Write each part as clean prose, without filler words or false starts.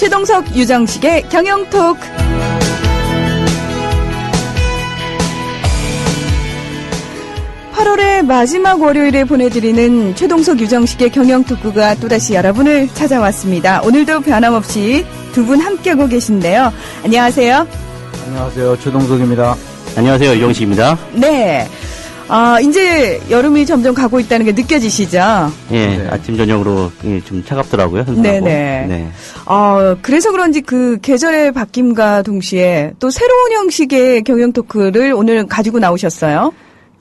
최동석, 유정식의 경영톡. 마지막 월요일에 보내드리는 최동석, 유정식의 경영특구가 또다시 여러분을 찾아왔습니다. 오늘도 변함없이 두 분 함께하고 계신데요. 안녕하세요. 안녕하세요. 최동석입니다. 안녕하세요. 유정식입니다. 네. 이제 여름이 점점 가고 있다는 게 느껴지시죠? 예, 네. 아침, 저녁으로 좀 차갑더라고요. 네네. 네. 그래서 그런지 그 계절의 바뀜과 동시에 또 새로운 형식의 경영토크를 오늘 가지고 나오셨어요?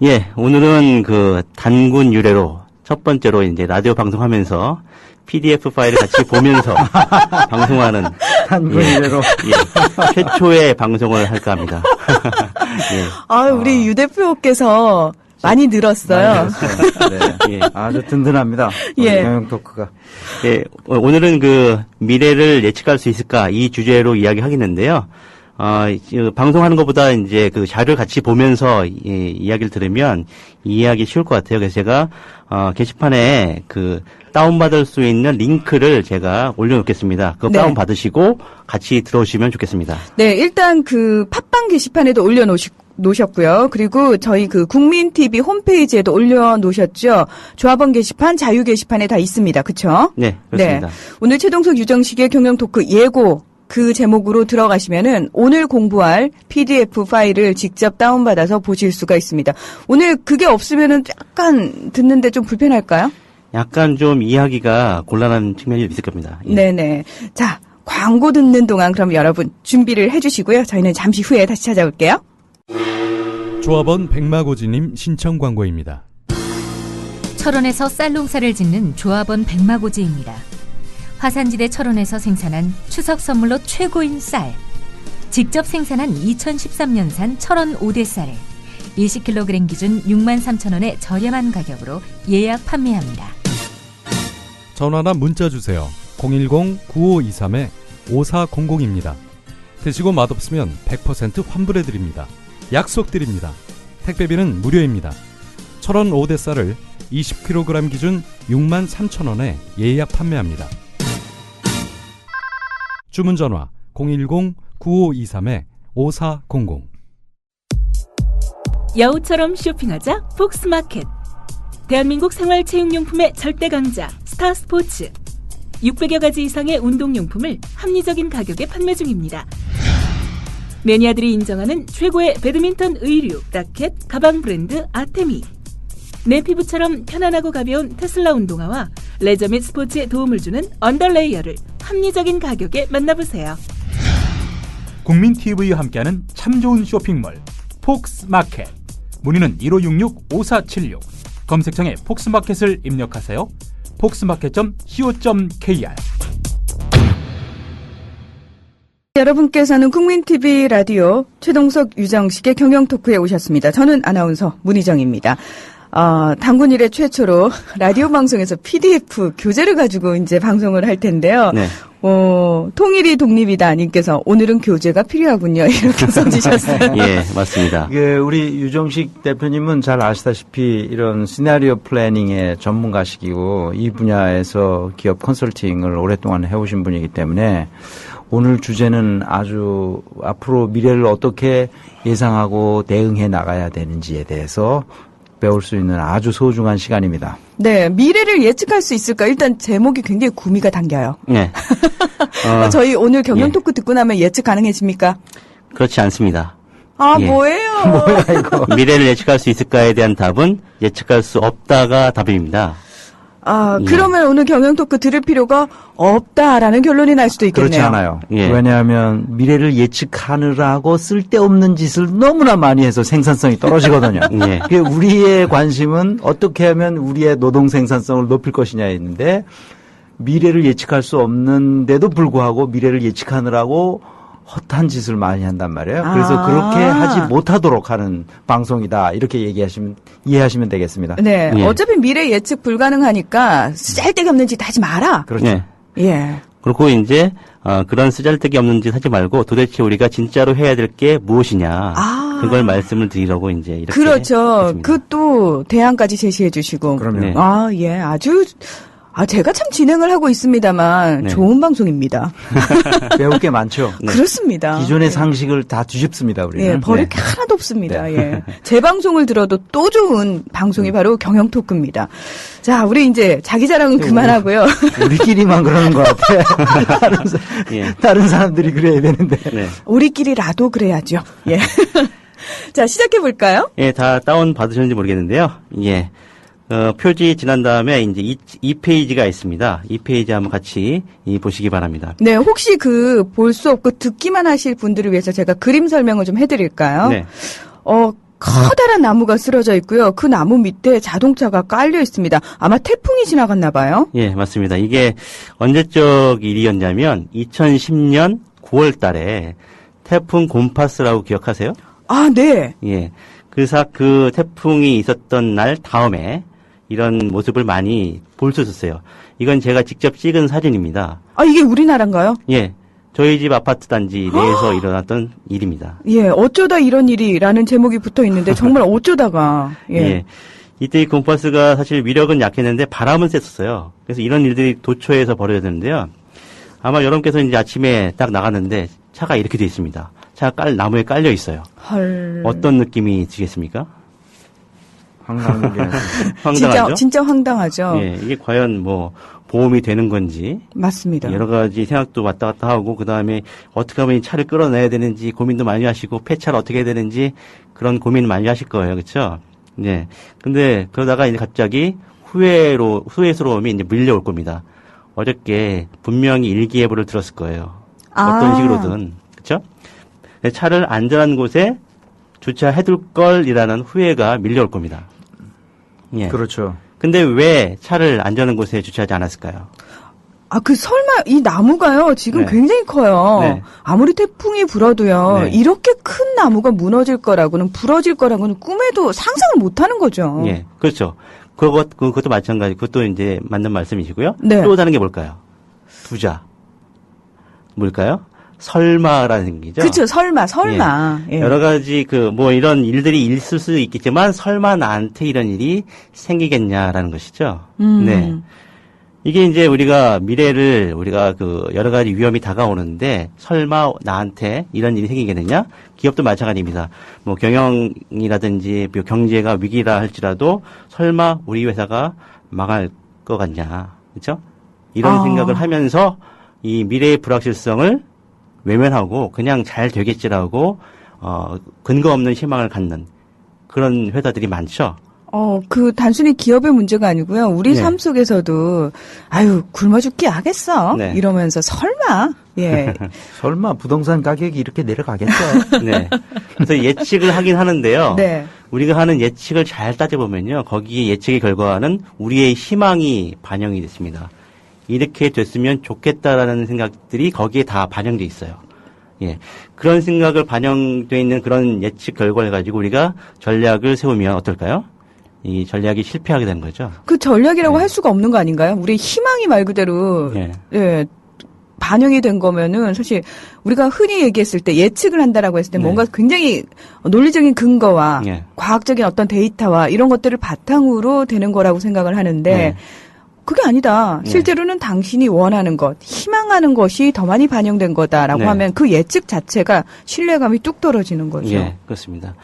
예, 오늘은 그 단군 유래로 첫 번째로 이제 라디오 방송하면서 PDF 파일을 같이 보면서 방송하는 단군 유래로 최초의 방송을 할까 합니다. 예. 우리 유 대표께서 많이 늘었어요. 네. 아주 든든합니다. 예. 경영 토크가. 예, 오늘은 그 미래를 예측할 수 있을까 이 주제로 이야기하겠는데요. 방송하는 것보다 이제 그 자료를 같이 보면서 이야기를 들으면 이해하기 쉬울 것 같아요. 그래서 제가 게시판에 그 다운받을 수 있는 링크를 제가 올려놓겠습니다. 그거 네. 다운받으시고 같이 들어오시면 좋겠습니다. 네, 일단 그 팟빵 게시판에도 올려놓으셨고요. 그리고 저희 그 국민TV 홈페이지에도 올려놓으셨죠. 조합원 게시판, 자유 게시판에 다 있습니다. 그쵸? 네, 그렇습니다. 네. 오늘 최동석, 유정식의 경영토크 예고 그 제목으로 들어가시면은 오늘 공부할 PDF 파일을 직접 다운받아서 보실 수가 있습니다. 오늘 그게 없으면은 약간 듣는데 좀 불편할까요? 약간 좀 이해하기가 곤란한 측면이 있을 겁니다. 예. 네네. 자, 광고 듣는 동안 그럼 여러분 준비를 해주시고요. 저희는 잠시 후에 다시 찾아올게요. 조합원 백마고지님 신청 광고입니다. 철원에서 쌀 농사를 짓는 조합원 백마고지입니다. 화산지대 철원에서 생산한 추석 선물로 최고인 쌀. 직접 생산한 2013년산 철원 5대 쌀을 20kg 기준 63,000원의 저렴한 가격으로 예약 판매합니다. 전화나 문자 주세요. 010-9523-5400입니다. 드시고 맛없으면 100% 환불해드립니다. 약속드립니다. 택배비는 무료입니다. 철원 5대 쌀을 20kg 기준 63,000원에 예약 판매합니다. 주문 전화 010-9523-5400. 여우처럼 쇼핑하자 폭스마켓. 대한민국 생활체육용품의 절대 강자 스타스포츠. 600여 가지 이상의 운동용품을 합리적인 가격에 판매 중입니다. 매니아들이 인정하는 최고의 배드민턴 의류, 라켓, 가방 브랜드 아테미. 내 피부처럼 편안하고 가벼운 테슬라 운동화와 레저 및 스포츠에 도움을 주는 언더레이어를 합리적인 가격에 만나보세요. 국민TV와 함께하는 참 좋은 쇼핑몰 폭스마켓. 문의는 1566-5476. 검색창에 폭스마켓을 입력하세요. 폭스마켓.co.kr. 여러분께서는 국민TV 라디오 최동석, 유정식의 경영토크에 오셨습니다. 저는 아나운서 문희정입니다. 단군 이래 최초로 라디오 방송에서 PDF 교재를 가지고 이제 방송을 할 텐데요. 네. 통일이 독립이다 님께서 오늘은 교재가 필요하군요. 이렇게 써주셨어요. 예, 맞습니다. 우리 유정식 대표님은 잘 아시다시피 이런 시나리오 플래닝의 전문가시고 이 분야에서 기업 컨설팅을 오랫동안 해오신 분이기 때문에 오늘 주제는 아주 앞으로 미래를 어떻게 예상하고 대응해 나가야 되는지에 대해서 배울 수 있는 아주 소중한 시간입니다. 네, 미래를 예측할 수 있을까? 일단 제목이 굉장히 구미가 당겨요. 네. 저희 오늘 경영토크 듣고 나면 예측 가능해집니까? 그렇지 않습니다. 예. 뭐예요? 뭐야 이거. 미래를 예측할 수 있을까에 대한 답은 예측할 수 없다가 답입니다. 그러면 오늘 경영토크 들을 필요가 없다라는 결론이 날 수도 있겠네요. 그렇지 않아요. 예. 왜냐하면 미래를 예측하느라고 쓸데없는 짓을 너무나 많이 해서 생산성이 떨어지거든요. 예. 우리의 관심은 어떻게 하면 우리의 노동 생산성을 높일 것이냐에 있는데 미래를 예측할 수 없는데도 불구하고 미래를 예측하느라고 헛한 짓을 많이 한단 말이에요. 그래서 그렇게 하지 못하도록 하는 방송이다. 이렇게 이해하시면 되겠습니다. 네. 예. 어차피 미래 예측 불가능하니까 쓸데기 없는 짓 하지 마라. 그렇죠. 예. 예. 그리고 이제 그런 쓰잘데기 없는 짓 하지 말고 도대체 우리가 진짜로 해야 될 게 무엇이냐. 그걸 말씀을 드리려고 이제 이렇게 그렇죠. 했습니다. 그 또 대안까지 제시해 주시고. 그럼요. 네. 예. 아주 제가 참 진행을 하고 있습니다만 네. 좋은 방송입니다. 배울 게 많죠. 네. 그렇습니다. 기존의 예. 상식을 다 뒤집습니다, 우리는. 예, 버릴 게 하나도 없습니다. 예. 제 방송을 들어도 또 좋은 방송이 바로 경영 토크입니다. 자, 우리 이제 자기 자랑은 그만하고요. 우리끼리만 그러는 것 같아. 예. 다른 사람들이 그래야 되는데. 네. 우리끼리라도 그래야죠. 예. 자, 시작해 볼까요? 예, 다 다운 받으셨는지 모르겠는데요. 예. 표지 지난 다음에 이제 2페이지가 있습니다. 2페이지 한번 같이 보시기 바랍니다. 네, 혹시 볼 수 없고 듣기만 하실 분들을 위해서 제가 그림 설명을 좀 해드릴까요? 네. 커다란 나무가 쓰러져 있고요. 그 나무 밑에 자동차가 깔려 있습니다. 아마 태풍이 지나갔나 봐요. 예, 맞습니다. 이게 언제적 일이었냐면 2010년 9월 달에 태풍 곰파스라고 기억하세요? 아, 네. 예. 그래서 그 태풍이 있었던 날 다음에 이런 모습을 많이 볼 수 있었어요. 이건 제가 직접 찍은 사진입니다. 이게 우리나라인가요? 예. 저희 집 아파트 단지 내에서 일어났던 일입니다. 예, 어쩌다 이런 일이라는 제목이 붙어 있는데 정말 어쩌다가. 예. 예. 이때 이 곰파스가 사실 위력은 약했는데 바람은 셌었어요. 그래서 이런 일들이 도처에서 벌어졌는데요. 아마 여러분께서 이제 아침에 딱 나갔는데 차가 이렇게 돼 있습니다. 차가 나무에 깔려 있어요. 헐. 어떤 느낌이 드시겠습니까? 황당하죠? 진짜 황당하죠. 예, 이게 과연 뭐 보험이 되는 건지 맞습니다. 여러 가지 생각도 왔다 갔다 하고 그 다음에 어떻게 하면 이 차를 끌어내야 되는지 고민도 많이 하시고 폐차를 어떻게 해야 되는지 그런 고민 많이 하실 거예요, 그렇죠? 네. 근데 그러다가 이제 갑자기 후회스러움이 이제 밀려올 겁니다. 어저께 분명히 일기예보를 들었을 거예요. 어떤 식으로든 그렇죠? 차를 안전한 곳에 주차해둘 걸이라는 후회가 밀려올 겁니다. 예. 그렇죠. 근데 왜 차를 안전한 곳에 주차하지 않았을까요? 설마 이 나무가요, 지금 네. 굉장히 커요. 네. 아무리 태풍이 불어도요, 네. 이렇게 큰 나무가 무너질 거라고는, 부러질 거라고는 꿈에도 상상을 못 하는 거죠. 예, 그렇죠. 그것도 마찬가지. 그것도 이제 맞는 말씀이시고요. 네. 또 다른 게 뭘까요? 부자. 뭘까요? 설마라는 얘기죠. 그렇죠. 설마. 예. 여러 가지 이런 일들이 있을 수 있겠지만 설마 나한테 이런 일이 생기겠냐라는 것이죠. 네. 이게 이제 우리가 미래를 여러 가지 위험이 다가오는데 설마 나한테 이런 일이 생기겠느냐? 기업도 마찬가지입니다. 뭐 경영이라든지 경제가 위기라 할지라도 설마 우리 회사가 망할 것 같냐? 그렇죠? 이런 생각을 하면서 이 미래의 불확실성을 외면하고 그냥 잘 되겠지라고 근거 없는 희망을 갖는 그런 회사들이 많죠. 단순히 기업의 문제가 아니고요. 우리 네. 삶 속에서도 굶어 죽기 하겠어. 네. 이러면서 설마. 예. 설마 부동산 가격이 이렇게 내려가겠어? 네. 그래서 예측을 하긴 하는데요. 네. 우리가 하는 예측을 잘 따져보면요. 거기에 예측의 결과는 우리의 희망이 반영이 됐습니다. 이렇게 됐으면 좋겠다라는 생각들이 거기에 다 반영돼 있어요. 예. 그런 생각을 반영돼 있는 그런 예측 결과를 가지고 우리가 전략을 세우면 어떨까요? 이 전략이 실패하게 되는 거죠. 그 전략이라고 할 수가 없는 거 아닌가요? 우리 희망이 말 그대로 예. 반영이 된 거면은 사실 우리가 흔히 얘기했을 때 예측을 한다라고 했을 때 뭔가 굉장히 논리적인 근거와 과학적인 어떤 데이터와 이런 것들을 바탕으로 되는 거라고 생각을 하는데 그게 아니다. 실제로는 당신이 원하는 것, 희망하는 것이 더 많이 반영된 거다라고 하면 그 예측 자체가 신뢰감이 뚝 떨어지는 거죠. 예, 그렇습니다.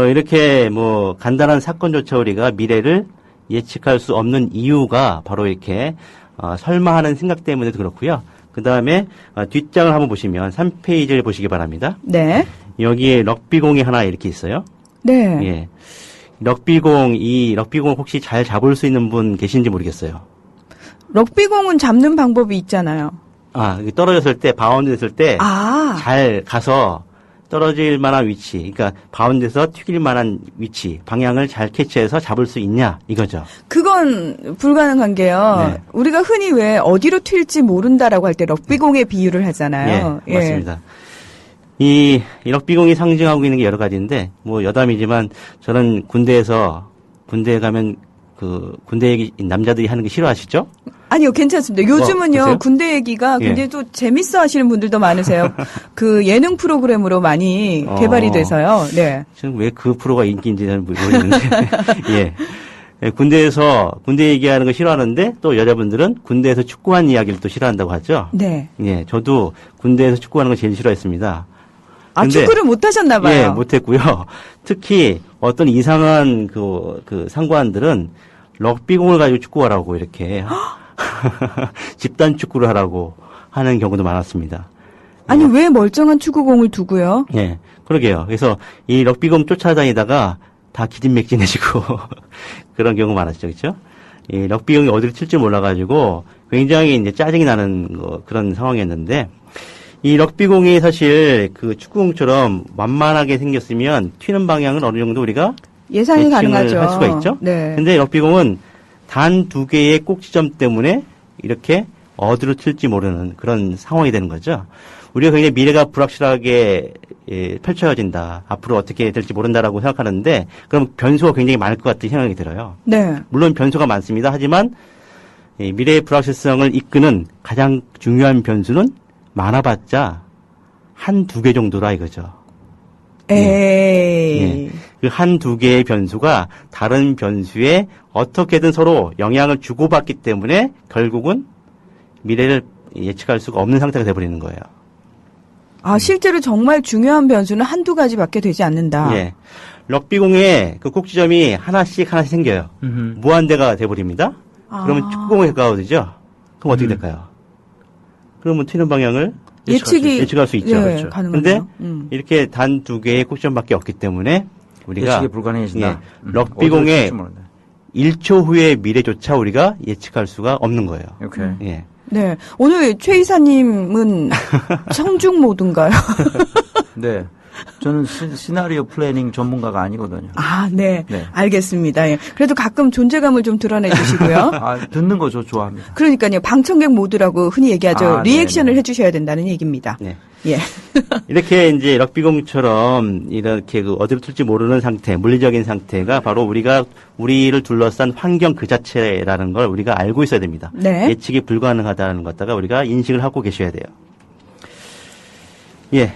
이렇게 간단한 사건조차 우리가 미래를 예측할 수 없는 이유가 바로 이렇게 설마 하는 생각 때문에도 그렇고요. 그 다음에 뒷장을 한번 보시면 3페이지를 보시기 바랍니다. 네. 여기에 럭비공이 하나 이렇게 있어요. 네. 예. 럭비공 혹시 잘 잡을 수 있는 분 계신지 모르겠어요. 럭비공은 잡는 방법이 있잖아요. 떨어졌을 때, 바운드 됐을 때, 아. 잘 가서 떨어질 만한 위치, 그러니까 바운드에서 튀길 만한 위치, 방향을 잘 캐치해서 잡을 수 있냐, 이거죠. 그건 불가능한 게요. 네. 우리가 흔히 왜 어디로 튈지 모른다라고 할 때 럭비공에 비유를 하잖아요. 예, 맞습니다. 이 럭비공이 상징하고 있는 게 여러 가지인데, 여담이지만 저는 군대에 가면 군대 얘기 남자들이 하는 게 싫어하시죠? 아니요, 괜찮습니다. 요즘은요, 그러세요? 군대 얘기가 굉장히 또 재밌어 하시는 분들도 많으세요. 그 예능 프로그램으로 많이 개발이 돼서요. 네. 지금 왜 그 프로가 인기인지 잘 모르겠는데. 예. 예, 군대 얘기하는 거 싫어하는데 또 여자분들은 군대에서 축구한 이야기를 또 싫어한다고 하죠. 네. 예, 저도 군대에서 축구하는 거 제일 싫어했습니다. 아, 근데, 축구를 못 하셨나 봐요. 예, 못했고요. 특히 어떤 이상한 그 상관들은 럭비공을 가지고 축구하라고 이렇게 집단 축구를 하라고 하는 경우도 많았습니다. 아니, 왜 멀쩡한 축구공을 두고요? 예, 그러게요. 그래서 이 럭비공 쫓아다니다가 다 기진맥진해지고 그런 경우 많았죠, 그렇죠? 이 럭비공이 어디를 튈지 몰라가지고 굉장히 이제 짜증이 나는 그런 상황이었는데 이 럭비공이 사실 그 축구공처럼 완만하게 생겼으면 튀는 방향은 어느 정도 우리가 예상이 가능하죠. 할 수가 있죠. 네. 근데 럭비공은 단 2개의 꼭지점 때문에 이렇게 어디로 튈지 모르는 그런 상황이 되는 거죠. 우리가 굉장히 미래가 불확실하게 펼쳐진다. 앞으로 어떻게 될지 모른다라고 생각하는데 그럼 변수가 굉장히 많을 것 같은 생각이 들어요. 네. 물론 변수가 많습니다. 하지만 미래의 불확실성을 이끄는 가장 중요한 변수는 많아봤자 1-2개 정도라 이거죠. 에이. 예. 그 1-2개의 변수가 다른 변수에 어떻게든 서로 영향을 주고받기 때문에 결국은 미래를 예측할 수가 없는 상태가 돼버리는 거예요. 아, 실제로 정말 중요한 변수는 1-2가지밖에 되지 않는다. 예. 럭비공에 그 꼭지점이 하나씩 생겨요. 무한대가 돼버립니다. 그러면 축구공에 가까워지죠? 그럼 어떻게 될까요? 그러면 튀는 방향을 예측할 수 있죠. 예, 그렇죠. 가능하네요. 근데 이렇게 단 2개의 꼭지점밖에 없기 때문에 우리가 예측이 불가능해진다. 럭비공의 1초 후의 미래조차 우리가 예측할 수가 없는 거예요. 오케이. 예. 네. 오늘 최 이사님은 청중 모드인가요? 네. 저는 시나리오 플래닝 전문가가 아니거든요. 아, 네. 네. 알겠습니다. 예. 그래도 가끔 존재감을 좀 드러내 주시고요. 아, 듣는 거 저 좋아합니다. 그러니까요. 방청객 모드라고 흔히 얘기하죠. 아, 리액션을 네네. 해주셔야 된다는 얘기입니다. 네. 예. 이렇게 이제 럭비공처럼 이렇게 그 어디로 튈지 모르는 상태, 물리적인 상태가 바로 우리를 둘러싼 환경 그 자체라는 걸 우리가 알고 있어야 됩니다. 네. 예측이 불가능하다는 것다가 우리가 인식을 하고 계셔야 돼요. 예.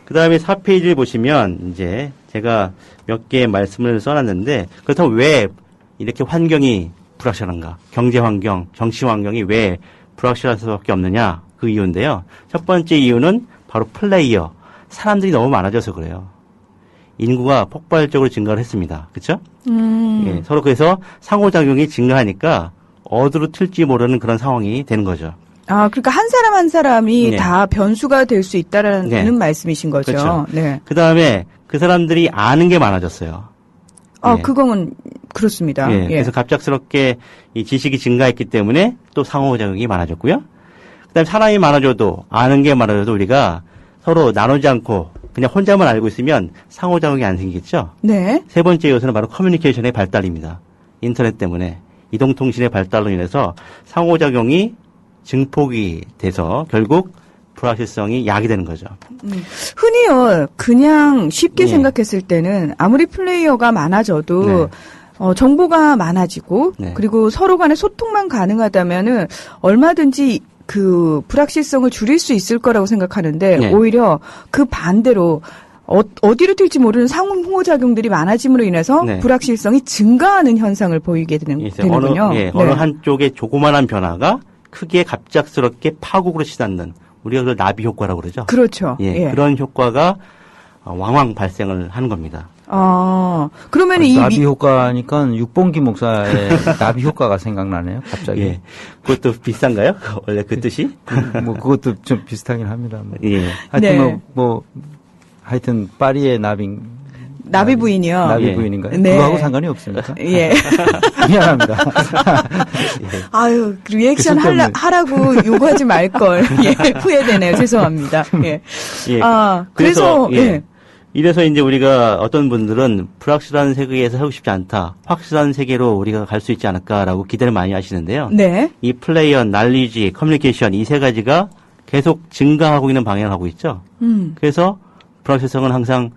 그 다음에 4페이지를 보시면 이제 제가 몇 개의 말씀을 써놨는데 그렇다면 왜 이렇게 환경이 불확실한가? 경제 환경, 정치 환경이 왜 불확실할 수밖에 없느냐? 그 이유인데요. 첫 번째 이유는 바로 플레이어. 사람들이 너무 많아져서 그래요. 인구가 폭발적으로 증가를 했습니다. 그렇죠? 예, 서로 그래서 상호작용이 증가하니까 어디로 튈지 모르는 그런 상황이 되는 거죠. 아, 그러니까 한 사람 한 사람이 네. 다 변수가 될 수 있다라는 네. 말씀이신 거죠. 그렇죠. 네. 그 다음에 그 사람들이 아는 게 많아졌어요. 아, 예. 그건 그렇습니다. 예, 예. 그래서 갑작스럽게 이 지식이 증가했기 때문에 또 상호작용이 많아졌고요. 그다음에 사람이 많아져도 아는 게 많아져도 우리가 서로 나누지 않고 그냥 혼자만 알고 있으면 상호작용이 안 생기겠죠. 네. 세 번째 요소는 바로 커뮤니케이션의 발달입니다. 인터넷 때문에 이동통신의 발달로 인해서 상호작용이 증폭이 돼서 결국 불확실성이 야기되는 거죠. 흔히요, 그냥 쉽게 예. 생각했을 때는 아무리 플레이어가 많아져도 정보가 많아지고 네. 그리고 서로 간의 소통만 가능하다면은 얼마든지 그 불확실성을 줄일 수 있을 거라고 생각하는데 네. 오히려 그 반대로 어디로 튈지 모르는 상호작용들이 많아짐으로 인해서 네. 불확실성이 증가하는 현상을 보이게 되는군요. 어느 한쪽의 조그만한 변화가 크게 갑작스럽게 파국으로 치닫는 우리가 그걸 나비 효과라고 그러죠. 그렇죠. 예, 예. 그런 효과가 왕왕 발생을 하는 겁니다. 아, 그러면 이 나비 효과니까 육봉기 목사의 나비 효과가 생각나네요. 갑자기. 예, 그것도 비싼가요? 원래 그 뜻이? 뭐 그것도 좀 비슷하긴 합니다. 뭐. 예. 하여튼 네. 하여튼 파리의 나비 부인이요. 나비 예. 부인인가요? 네. 그거하고 상관이 없습니까? 예. 미안합니다. 아유, 리액션 그 쓸데없는. 하라고 요구하지 말걸. 예, 후회되네요. 죄송합니다. 예. 예. 아, 그래서, 예. 이래서 이제 우리가 어떤 분들은 불확실한 세계에서 살고 싶지 않다. 확실한 세계로 우리가 갈 수 있지 않을까라고 기대를 많이 하시는데요. 네. 이 플레이어, 날리지, 커뮤니케이션 이 세 가지가 계속 증가하고 있는 방향을 하고 있죠. 그래서 불확실성은 항상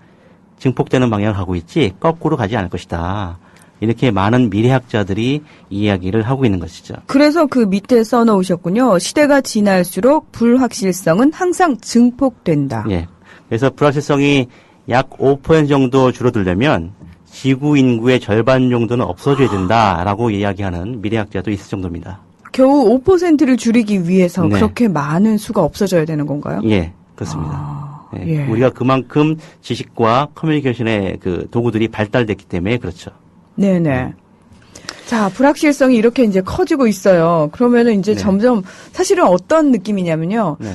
증폭되는 방향을 가고 있지 거꾸로 가지 않을 것이다. 이렇게 많은 미래학자들이 이야기를 하고 있는 것이죠. 그래서 그 밑에 써놓으셨군요. 시대가 지날수록 불확실성은 항상 증폭된다. 예. 그래서 불확실성이 약 5% 정도 줄어들려면 지구 인구의 절반 정도는 없어져야 된다라고 이야기하는 미래학자도 있을 정도입니다. 겨우 5%를 줄이기 위해서 네. 그렇게 많은 수가 없어져야 되는 건가요? 예, 그렇습니다. 예, 예. 우리가 그만큼 지식과 커뮤니케이션의 그 도구들이 발달됐기 때문에 그렇죠. 네네. 자, 불확실성이 이렇게 이제 커지고 있어요. 그러면은 이제 네. 점점 사실은 어떤 느낌이냐면요. 네.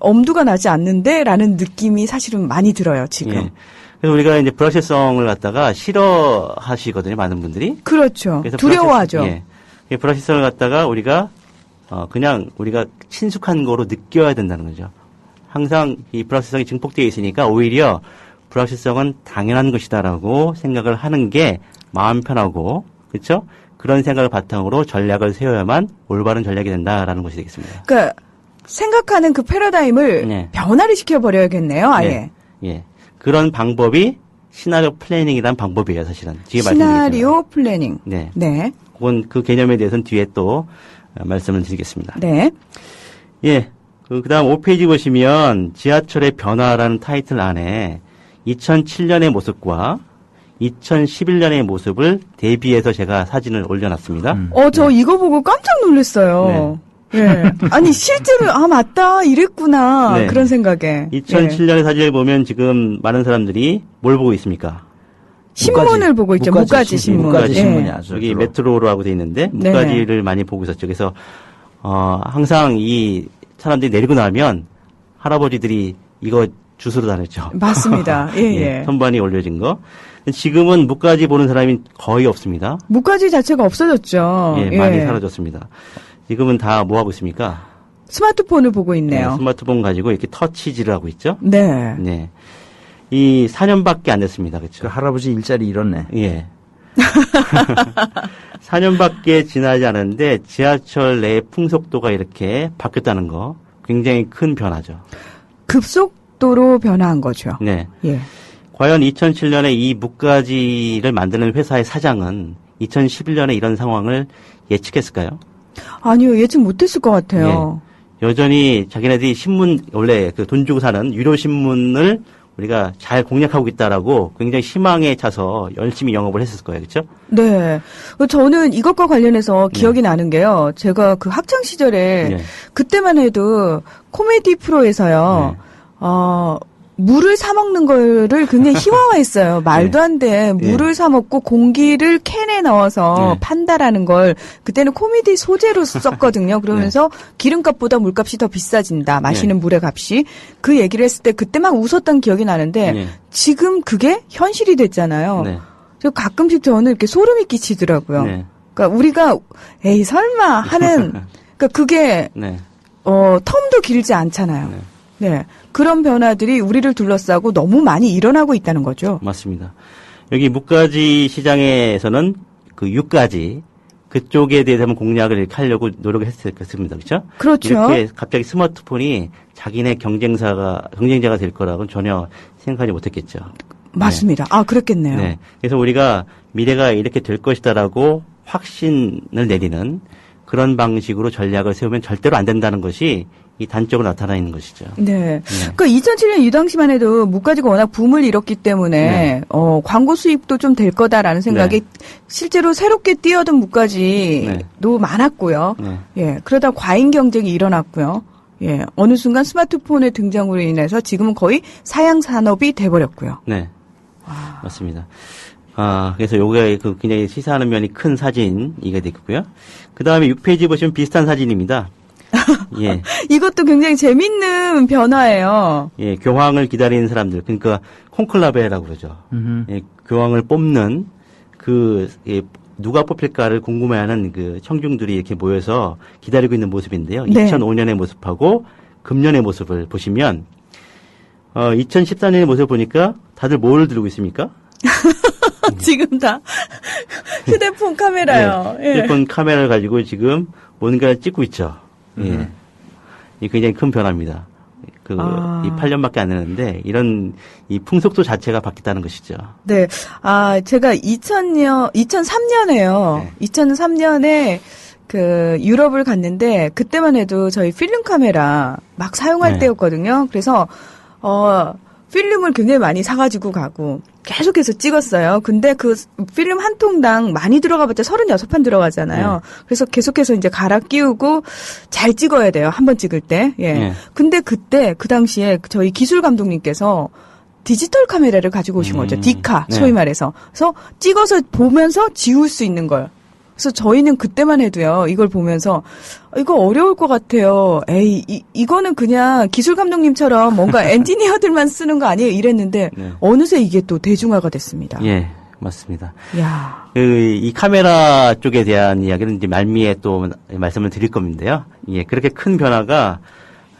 엄두가 나지 않는데? 라는 느낌이 사실은 많이 들어요, 지금. 예. 그래서 우리가 이제 불확실성을 갖다가 싫어하시거든요, 많은 분들이. 그렇죠. 그래서 두려워하죠. 예. 불확실성을 갖다가 우리가 그냥 우리가 친숙한 거로 느껴야 된다는 거죠. 항상 이 불확실성이 증폭되어 있으니까 오히려 불확실성은 당연한 것이다라고 생각을 하는 게 마음 편하고, 그렇죠? 그런 생각을 바탕으로 전략을 세워야만 올바른 전략이 된다라는 것이 되겠습니다. 그러니까 생각하는 그 패러다임을 네. 변화를 시켜버려야겠네요, 아예. 예. 그런 방법이 시나리오 플래닝이라는 방법이에요, 사실은. 뒤에 시나리오 플래닝. 네. 네. 그건 그 개념에 대해서는 뒤에 또 말씀을 드리겠습니다. 네. 예. 그다음 5페이지 보시면 지하철의 변화라는 타이틀 안에 2007년의 모습과 2011년의 모습을 대비해서 제가 사진을 올려놨습니다. 저 이거 보고 깜짝 놀랐어요. 예. 아니, 실제로, 맞다, 이랬구나. 네. 그런 생각에. 2007년의 사진을 보면 지금 많은 사람들이 뭘 보고 있습니까? 신문을 보고 있죠. 무가지 신문. 무가지 예. 신문이 아주 여기 주로. 메트로로 하고 돼 있는데 네. 무가지를 많이 보고 있었죠. 그래서 항상 이 사람들이 내리고 나면 할아버지들이 이거 주스로 다녔죠. 맞습니다. 예, 예. 선반이 올려진 거. 지금은 무가지 보는 사람이 거의 없습니다. 무가지 자체가 없어졌죠. 예, 많이 사라졌습니다. 지금은 다 뭐 하고 있습니까? 스마트폰을 보고 있네요. 네, 스마트폰 가지고 이렇게 터치질을 하고 있죠. 네. 네. 이 4년밖에 안 됐습니다. 그렇죠? 그 할아버지 일자리 잃었네. 예. 4년밖에 지나지 않았는데 지하철 내 풍속도가 이렇게 바뀌었다는 거 굉장히 큰 변화죠. 급속도로 변화한 거죠. 네. 예. 과연 2007년에 이 무가지를 만드는 회사의 사장은 2011년에 이런 상황을 예측했을까요? 아니요, 예측 못했을 것 같아요. 여전히 자기네들이 신문, 원래 그 돈 주고 사는 유료 신문을 우리가 잘 공략하고 있다라고 굉장히 희망에 차서 열심히 영업을 했을 거예요. 그렇죠? 네. 저는 이것과 관련해서 기억이 나는 게요. 제가 그 학창 시절에 네. 그때만 해도 코미디 프로에서요. 물을 사 먹는 거를 굉장히 희화화했어요. 말도 안 돼. 물을 사 먹고 공기를 캔에 넣어서 판다라는 걸 그때는 코미디 소재로 썼거든요. 그러면서 기름값보다 물값이 더 비싸진다. 마시는 물의 값이. 그 얘기를 했을 때 그때 막 웃었던 기억이 나는데 지금 그게 현실이 됐잖아요. 저 가끔씩 저는 이렇게 소름이 끼치더라고요. 그러니까 우리가 에이 설마 하는 그러니까 그게 텀도 길지 않잖아요. 네. 그런 변화들이 우리를 둘러싸고 너무 많이 일어나고 있다는 거죠. 맞습니다. 여기 무가지 시장에서는 그 유가지 그쪽에 대해서 한번 공략을 이렇게 하려고 노력을 했습니다. 그렇죠? 그렇죠. 이렇게 갑자기 스마트폰이 자기네 경쟁자가 될 거라고는 전혀 생각하지 못했겠죠. 맞습니다. 아, 그랬겠네요. 네. 그래서 우리가 미래가 이렇게 될 것이다라고 확신을 내리는 그런 방식으로 전략을 세우면 절대로 안 된다는 것이 이 단적으로 나타나 있는 것이죠. 네. 그러니까 2007년 이 당시만 해도 무가지가 워낙 붐을 일었기 때문에 광고 수입도 좀 될 거다라는 생각이 실제로 새롭게 뛰어든 무가지도 많았고요. 예. 그러다 과잉 경쟁이 일어났고요. 예. 어느 순간 스마트폰의 등장으로 인해서 지금은 거의 사양 산업이 돼 버렸고요. 네. 맞습니다. 그래서 요게 그 굉장히 시사하는 면이 큰 사진이게 되고요. 그다음에 6페이지 보시면 비슷한 사진입니다. 예. 이것도 굉장히 재밌는 변화예요. 예, 교황을 기다리는 사람들, 그러니까 콘클라베라고 그러죠. 예, 교황을 뽑는 누가 뽑힐까를 궁금해하는 그 청중들이 이렇게 모여서 기다리고 있는 모습인데요. 2005년의 모습하고 금년의 모습을 보시면 2014년의 모습을 보니까 다들 뭘 들고 있습니까? 지금 다 휴대폰 카메라요. 예, 휴대폰 카메라를 가지고 지금 뭔가를 찍고 있죠. 예. 이 굉장히 큰 변화입니다. 이 8년밖에 안 되는데 이런 이 풍속도 자체가 바뀌었다는 것이죠. 네. 제가 2003년에요. 2003년에 그 유럽을 갔는데 그때만 해도 저희 필름 카메라 막 사용할 때였거든요. 그래서 필름을 굉장히 많이 사가지고 가고 계속해서 찍었어요. 근데 그 필름 한 통당 많이 들어가봤자 36판 들어가잖아요. 그래서 계속해서 이제 갈아 끼우고 잘 찍어야 돼요. 한 번 찍을 때. 예. 근데 그때 그 당시에 저희 기술 감독님께서 디지털 카메라를 가지고 오신 거죠. 디카 소위 말해서. 그래서 찍어서 보면서 지울 수 있는 걸. 그래서 저희는 그때만 해도요, 이걸 보면서, 이거 어려울 것 같아요. 에이, 이거는 그냥 기술 감독님처럼 뭔가 엔지니어들만 쓰는 거 아니에요? 이랬는데, 어느새 이게 또 대중화가 됐습니다. 예, 맞습니다. 야. 이 카메라 쪽에 대한 이야기는 이제 말미에 또 말씀을 드릴 겁니다요. 예, 그렇게 큰 변화가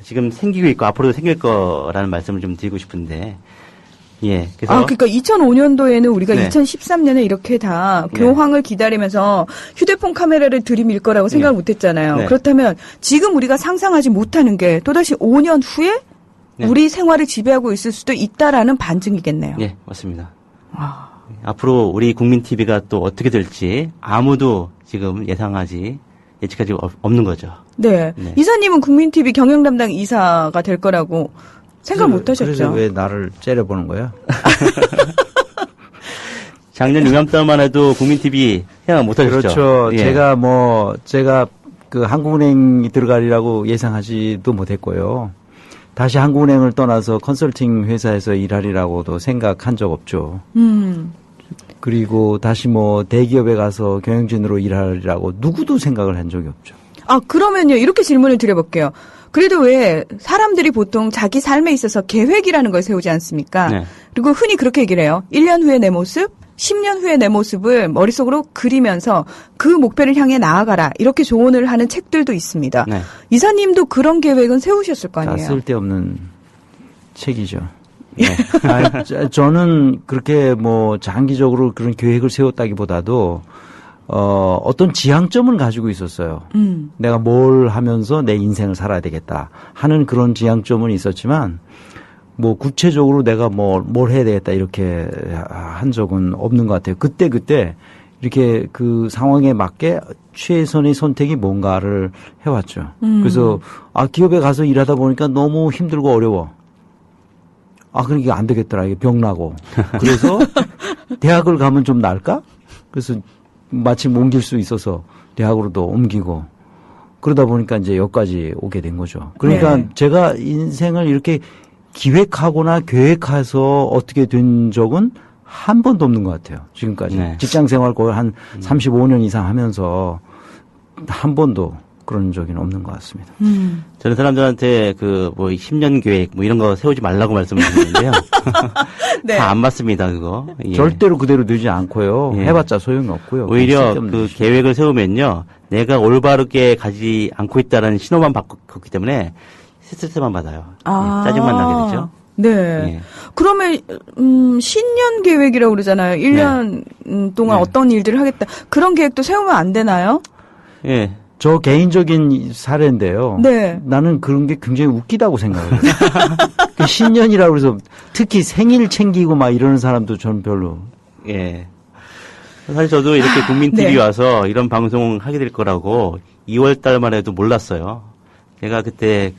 지금 생기고 있고 앞으로도 생길 거라는 말씀을 좀 드리고 싶은데, 예. 그래서 그러니까 2005년도에는 우리가 2013년에 이렇게 다 교황을 기다리면서 휴대폰 카메라를 들이밀 거라고 생각을 못 했잖아요. 그렇다면 지금 우리가 상상하지 못하는 게 또다시 5년 후에 우리 생활을 지배하고 있을 수도 있다라는 반증이겠네요. 예, 맞습니다. 앞으로 우리 국민 TV가 또 어떻게 될지 아무도 지금 예측하지 없는 거죠. 네. 이사님은 국민 TV 경영 담당 이사가 될 거라고 생각 못 하셨죠? 그래서 왜 나를 째려보는 거야? 작년 이맘때만 해도 국민TV 생각 못 하셨죠? 그렇죠. 예. 제가 그 한국은행이 들어가리라고 예상하지도 못했고요. 다시 한국은행을 떠나서 컨설팅 회사에서 일하리라고도 생각한 적 없죠. 그리고 다시 대기업에 가서 경영진으로 일하리라고 누구도 생각을 한 적이 없죠. 그러면요, 이렇게 질문을 드려볼게요. 그래도 왜 사람들이 보통 자기 삶에 있어서 계획이라는 걸 세우지 않습니까? 그리고 흔히 그렇게 얘기를 해요. 1년 후의 내 모습, 10년 후의 내 모습을 머릿속으로 그리면서 그 목표를 향해 나아가라. 이렇게 조언을 하는 책들도 있습니다. 이사님도 그런 계획은 세우셨을 거 아니에요? 쓸데없는 책이죠. 저는 그렇게 장기적으로 그런 계획을 세웠다기보다도 어떤 지향점을 가지고 있었어요. 내가 뭘 하면서 내 인생을 살아야 되겠다 하는 그런 지향점은 있었지만, 구체적으로 내가 뭘 해야 되겠다 이렇게 한 적은 없는 것 같아요. 그때 이렇게 그 상황에 맞게 최선의 선택이 뭔가를 해왔죠. 그래서, 기업에 가서 일하다 보니까 너무 힘들고 어려워. 그러니까 안 되겠더라. 이게 병나고. 그래서 대학을 가면 좀 나을까? 그래서 마침 옮길 수 있어서 대학으로도 옮기고 그러다 보니까 이제 여기까지 오게 된 거죠. 그러니까 제가 인생을 이렇게 기획하거나 계획해서 어떻게 된 적은 한 번도 없는 것 같아요. 지금까지. 직장 생활 거의 한 35년 이상 하면서 한 번도 그런 적은 없는 것 같습니다. 저는 사람들한테 10년 계획 이런 거 세우지 말라고 말씀을 드리는데요. 다 안 맞습니다, 그거. 예. 절대로 그대로 되지 않고요. 해봤자 소용이 없고요. 오히려 그 계획을 세우면요, 내가 올바르게 가지 않고 있다는 신호만 받기 때문에 스트레스만 받아요. 짜증만 나게 되죠. 네. 그러면 신년 계획이라고 그러잖아요. 1년 동안 어떤 일들을 하겠다. 그런 계획도 세우면 안 되나요? 예. 저 개인적인 사례인데요. 나는 그런 게 굉장히 웃기다고 생각해요. 신년이라고 해서 특히 생일 챙기고 막 이러는 사람도 저는 별로. 예. 사실 저도 이렇게 국민 TV 와서 이런 방송 하게 될 거라고 2월 달만 해도 몰랐어요. 제가 그때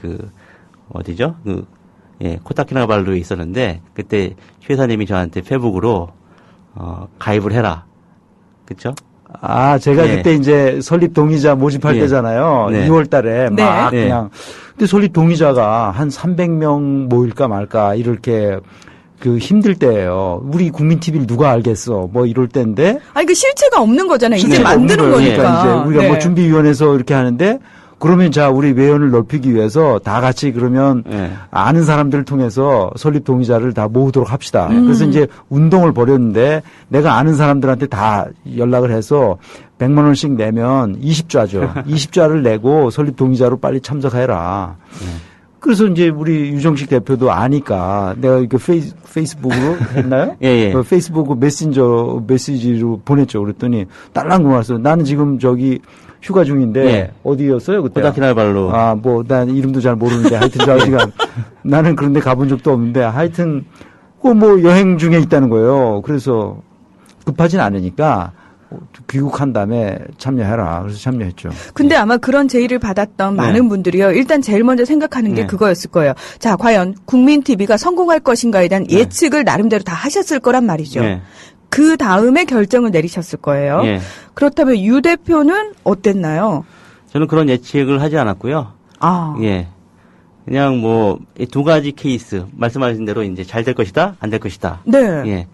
코타키나발루에 있었는데 그때 최 회사님이 저한테 페북으로 가입을 해라. 그렇죠? 제가 그때 이제 설립 동의자 모집할 때잖아요. 2월 달에 막 그냥. 근데 설립 동의자가 한 300명 모일까 말까 이렇게 힘들 때예요. 우리 국민 TV를 누가 알겠어. 이럴 때인데. 그 실체가 없는 거잖아요. 이제 만드는 거니까. 그러니까 이제 우리가 준비위원회에서 이렇게 하는데 그러면 우리 외연을 넓히기 위해서 다 같이 그러면 아는 사람들을 통해서 설립 동의자를 다 모으도록 합시다. 그래서 이제 운동을 벌였는데 내가 아는 사람들한테 다 연락을 해서 100만 원씩 내면 20좌죠. 20좌를 내고 설립 동의자로 빨리 참석해라. 그래서 이제 우리 유정식 대표도 아니까 내가 이렇게 페이스북으로 했나요? 페이스북 메시지로 보냈죠. 그랬더니 딸랑구 왔어. 나는 지금 휴가 중인데 어디였어요 그때? 코타키나발루. 난 이름도 잘 모르는데 하여튼 나는 그런데 가본 적도 없는데 하여튼 여행 중에 있다는 거예요. 그래서 급하진 않으니까 귀국한 다음에 참여해라. 그래서 참여했죠. 근데 아마 그런 제의를 받았던 많은 분들이요. 일단 제일 먼저 생각하는 게 그거였을 거예요. 자, 과연 국민 TV가 성공할 것인가에 대한 예측을 나름대로 다 하셨을 거란 말이죠. 그 다음에 결정을 내리셨을 거예요. 그렇다면 유 대표는 어땠나요? 저는 그런 예측을 하지 않았고요. 예. 그냥 뭐 두 가지 케이스 말씀하신 대로 이제 잘 될 것이다, 안 될 것이다. 네. 예.